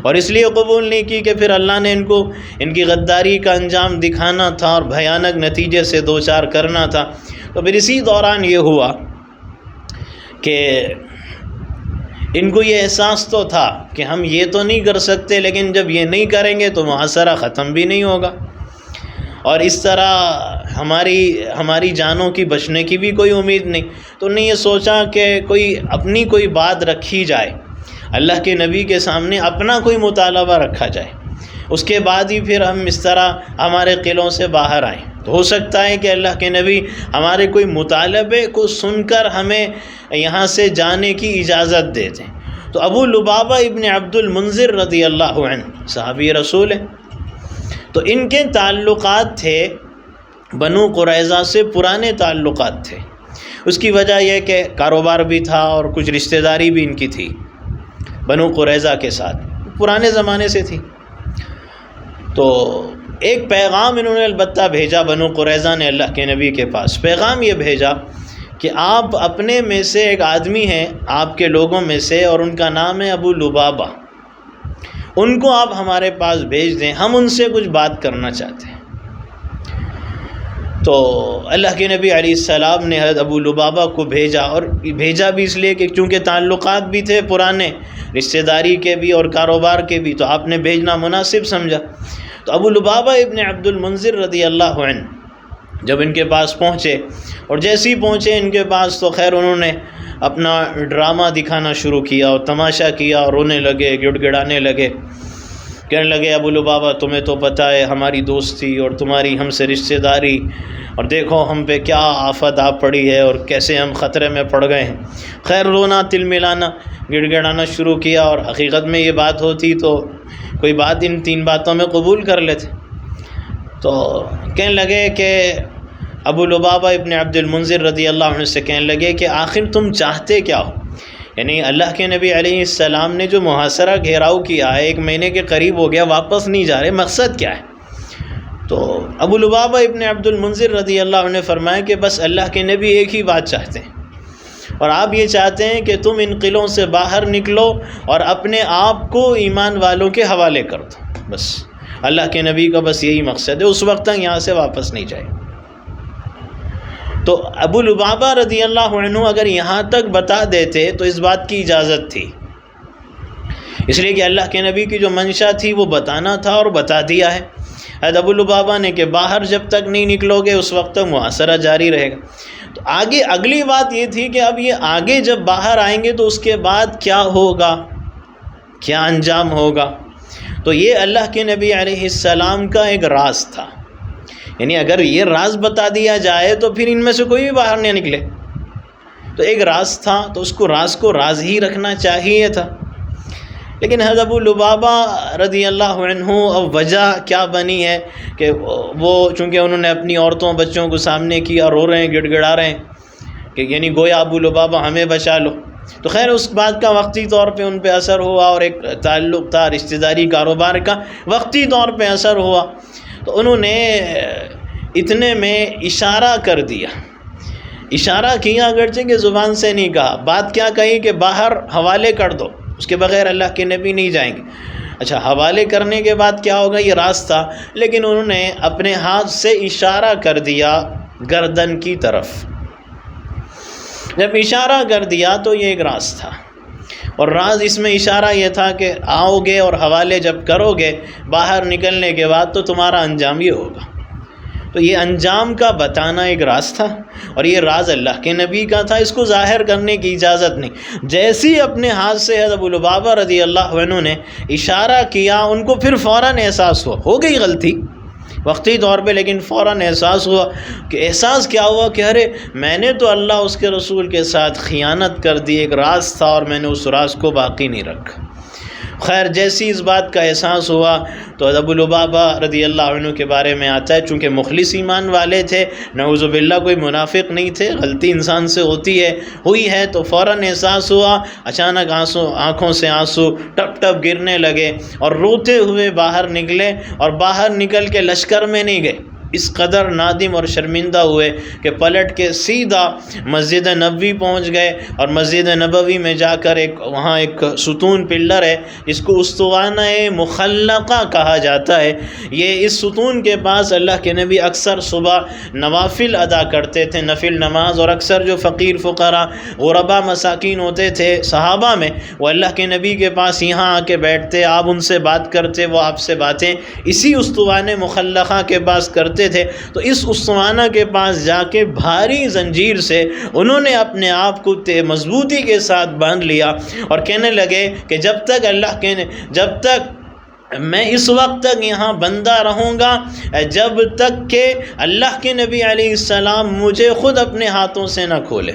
اور اس لیے قبول نہیں کی کہ پھر اللہ نے ان کی غداری کا انجام دکھانا تھا اور بھیانک نتیجے سے دوچار کرنا تھا۔ تو پھر اسی دوران یہ ہوا کہ ان کو یہ احساس تو تھا کہ ہم یہ تو نہیں کر سکتے، لیکن جب یہ نہیں کریں گے تو محاصرہ ختم بھی نہیں ہوگا، اور اس طرح ہماری جانوں کی بچنے کی بھی کوئی امید نہیں۔ تو انہوں نے یہ سوچا کہ کوئی بات رکھی جائے، اللہ کے نبی کے سامنے اپنا کوئی مطالبہ رکھا جائے، اس کے بعد ہی پھر ہم اس طرح ہمارے قلعوں سے باہر آئیں۔ تو ہو سکتا ہے کہ اللہ کے نبی ہمارے کوئی مطالبے کو سن کر ہمیں یہاں سے جانے کی اجازت دے دیں۔ تو ابو لبابہ ابن عبد المنذر رضی اللہ عنہ صحابی رسول ہیں، تو ان کے تعلقات تھے بنو قریظہ سے، پرانے تعلقات تھے۔ اس کی وجہ یہ کہ کاروبار بھی تھا اور کچھ رشتہ داری بھی ان کی تھی بنو قریظہ کے ساتھ، پرانے زمانے سے تھی۔ تو ایک پیغام انہوں نے البتہ بھیجا بنو قریظہ نے اللہ کے نبی کے پاس۔ پیغام یہ بھیجا کہ آپ اپنے میں سے ایک آدمی ہیں آپ کے لوگوں میں سے، اور ان کا نام ہے ابو لبابہ، ان کو آپ ہمارے پاس بھیج دیں، ہم ان سے کچھ بات کرنا چاہتے ہیں۔ تو اللہ کے نبی علیہ السلام نے حضرت ابو لبابہ کو بھیجا، اور بھیجا بھی اس لیے کہ چونکہ تعلقات بھی تھے پرانے، رشتہ داری کے بھی اور کاروبار کے بھی، تو آپ نے بھیجنا مناسب سمجھا۔ تو ابو لبابہ ابن عبد المنذر رضی اللہ عنہ جب ان کے پاس پہنچے، اور جیسے ہی پہنچے ان کے پاس، تو خیر انہوں نے اپنا ڈرامہ دکھانا شروع کیا اور تماشا کیا، اور رونے لگے، گڑ گڑانے لگے، کہنے لگے ابو لبابہ تمہیں تو پتہ ہے ہماری دوستی اور تمہاری ہم سے رشتہ داری، اور دیکھو ہم پہ کیا آفت آ پڑی ہے اور کیسے ہم خطرے میں پڑ گئے ہیں۔ خیر رونا، تل ملانا، گڑ گڑانا شروع کیا، اور حقیقت میں یہ بات ہوتی تو کوئی بات ان تین باتوں میں قبول کر لیتے۔ تو کہنے لگے کہ ابو لبابہ ابن عبد المنذر رضی اللہ عنہ سے کہنے لگے کہ آخر تم چاہتے کیا ہو؟ یعنی اللہ کے نبی علیہ السلام نے جو محاصرہ گھیراؤ کیا ہے، 1 مہینے کے قریب ہو گیا، واپس نہیں جا رہے، مقصد کیا ہے؟ تو ابو لبابہ ابن عبد المنذر رضی اللہ عنہ نے فرمایا کہ بس اللہ کے نبی ایک ہی بات چاہتے ہیں، اور آپ یہ چاہتے ہیں کہ تم ان قلعوں سے باہر نکلو اور اپنے آپ کو ایمان والوں کے حوالے کر دو، بس اللہ کے نبی کا بس یہی مقصد ہے، اس وقت تک یہاں سے واپس نہیں جائے۔ تو ابو لبابہ رضی اللہ عنہ اگر یہاں تک بتا دیتے تو اس بات کی اجازت تھی، اس لیے کہ اللہ کے نبی کی جو منشا تھی وہ بتانا تھا، اور بتا دیا ہے حضرت ابو لبابہ نے کہ باہر جب تک نہیں نکلو گے اس وقت تک محاصرہ جاری رہے گا۔ تو آگے اگلی بات یہ تھی کہ اب یہ آگے جب باہر آئیں گے تو اس کے بعد کیا ہوگا، کیا انجام ہوگا۔ تو یہ اللہ کے نبی علیہ السلام کا ایک راز تھا، یعنی اگر یہ راز بتا دیا جائے تو پھر ان میں سے کوئی بھی باہر نہیں نکلے، تو ایک راز تھا، تو اس کو راز ہی رکھنا چاہیے تھا۔ لیکن حضرت ابو لبابہ رضی اللہ عنہ اب وجہ کیا بنی ہے کہ وہ چونکہ انہوں نے اپنی عورتوں بچوں کو سامنے کیا، رو رہے ہیں، گڑ گڑا رہے ہیں کہ یعنی گویا ابو لبابہ ہمیں بچا لو۔ تو خیر اس بات کا وقتی طور پہ ان پہ اثر ہوا، اور ایک تعلق تھا رشتہ داری کاروبار کا، وقتی طور پہ اثر ہوا۔ تو انہوں نے اتنے میں اشارہ کر دیا، اشارہ کیا اگرچہ کہ زبان سے نہیں کہا، بات کیا کہی کہ باہر حوالے کر دو، اس کے بغیر اللہ کے نبی نہیں جائیں گے۔ اچھا حوالے کرنے کے بعد کیا ہوگا، یہ راز تھا، لیکن انہوں نے اپنے ہاتھ سے اشارہ کر دیا گردن کی طرف۔ جب اشارہ کر دیا تو یہ ایک راز تھا، اور راز اس میں اشارہ یہ تھا کہ آؤ گے اور حوالے جب کرو گے باہر نکلنے کے بعد تو تمہارا انجام یہ ہوگا۔ تو یہ انجام کا بتانا ایک راز تھا، اور یہ راز اللہ کے نبی کا تھا، اس کو ظاہر کرنے کی اجازت نہیں۔ جیسے ہی اپنے ہاتھ سے حضرت ابو لبابہ رضی اللہ عنہ نے اشارہ کیا، ان کو پھر فوراً احساس ہوا، ہو گئی غلطی وقتی طور پہ، لیکن فوراً احساس ہوا کہ احساس کیا ہوا کہ ارے میں نے تو اللہ اس کے رسول کے ساتھ خیانت کر دی، ایک راز تھا اور میں نے اس راز کو باقی نہیں رکھا۔ خیر جیسی اس بات کا احساس ہوا تو ابو لبابہ رضی اللہ عنہ کے بارے میں آتا ہے، چونکہ مخلص ایمان والے تھے، نعوذ باللہ کوئی منافق نہیں تھے، غلطی انسان سے ہوئی ہے تو فوراً احساس ہوا، اچانک آنکھوں سے آنسو ٹپ ٹپ گرنے لگے، اور روتے ہوئے باہر نکلے، اور باہر نکل کے لشکر میں نہیں گئے، اس قدر نادم اور شرمندہ ہوئے کہ پلٹ کے سیدھا مسجد نبوی پہنچ گئے، اور مسجد نبوی میں جا کر وہاں ایک ستون پلر ہے جس کو اسطوانہ مخلقہ کہا جاتا ہے، یہ اس ستون کے پاس اللہ کے نبی اکثر صبح نوافل ادا کرتے تھے، نفل نماز، اور اکثر جو فقیر فقراء غربا مساکین ہوتے تھے صحابہ میں، وہ اللہ کے نبی کے پاس یہاں آ کے بیٹھتے، آپ ان سے بات کرتے، وہ آپ سے باتیں اسی اسطوانہ مخلقہ کے پاس کرتے تھے۔ تو اس اسطوانہ کے پاس جا کے بھاری زنجیر سے انہوں نے اپنے آپ کو مضبوطی کے ساتھ باندھ لیا، اور کہنے لگے کہ جب تک میں اس وقت تک یہاں بندہ رہوں گا جب تک کہ اللہ کے نبی علیہ السلام مجھے خود اپنے ہاتھوں سے نہ کھولے،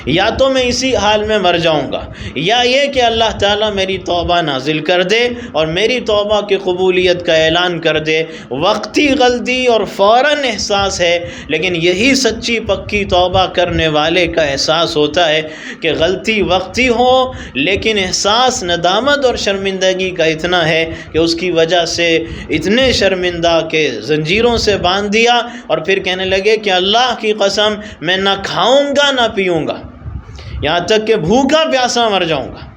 یا تو میں اسی حال میں مر جاؤں گا، یا یہ کہ اللہ تعالیٰ میری توبہ نازل کر دے اور میری توبہ کی قبولیت کا اعلان کر دے۔ وقتی غلطی اور فوراً احساس ہے، لیکن یہی سچی پکی توبہ کرنے والے کا احساس ہوتا ہے کہ غلطی وقتی ہو لیکن احساس ندامت اور شرمندگی کا اتنا ہے کہ اس کی وجہ سے اتنے شرمندہ کہ زنجیروں سے باندھ دیا، اور پھر کہنے لگے کہ اللہ کی قسم میں نہ کھاؤں گا نہ پیوں گا، یہاں تک کہ بھوکا پیاسا مر جاؤں گا،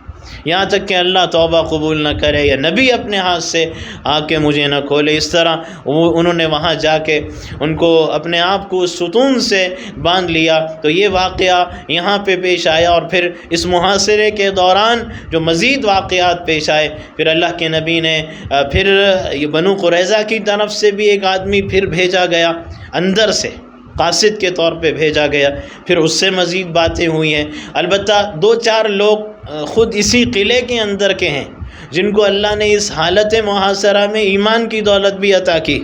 یہاں تک کہ اللہ توبہ قبول نہ کرے یا نبی اپنے ہاتھ سے آ کے مجھے نہ کھولے۔ اس طرح انہوں نے وہاں جا کے ان کو اپنے آپ کو ستون سے باندھ لیا۔ تو یہ واقعہ یہاں پہ پیش آیا، اور پھر اس محاصرے کے دوران جو مزید واقعات پیش آئے، پھر اللہ کے نبی نے پھر بنو قریظہ کی طرف سے بھی ایک آدمی پھر بھیجا گیا، اندر سے قاصد کے طور پہ بھیجا گیا، پھر اس سے مزید باتیں ہوئی ہیں۔ البتہ 2-4 لوگ خود اسی قلعے کے اندر کے ہیں جن کو اللہ نے اس حالت محاصرہ میں ایمان کی دولت بھی عطا کی،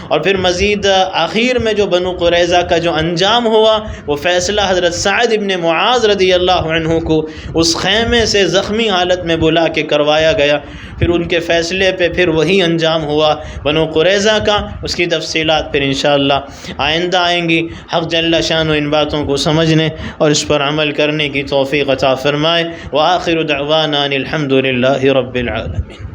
اور پھر مزید آخر میں جو بنو قریظہ کا جو انجام ہوا، وہ فیصلہ حضرت سعد ابن معاذ رضی اللہ عنہ کو اس خیمے سے زخمی حالت میں بلا کے کروایا گیا، پھر ان کے فیصلے پہ پھر وہی انجام ہوا بنو قریظہ کا۔ اس کی تفصیلات پھر انشاءاللہ آئندہ آئیں گی۔ حق جل شانہ ان باتوں کو سمجھنے اور اس پر عمل کرنے کی توفیق عطا فرمائے۔ وآخر دعوانا الحمد للہ رب العالمین۔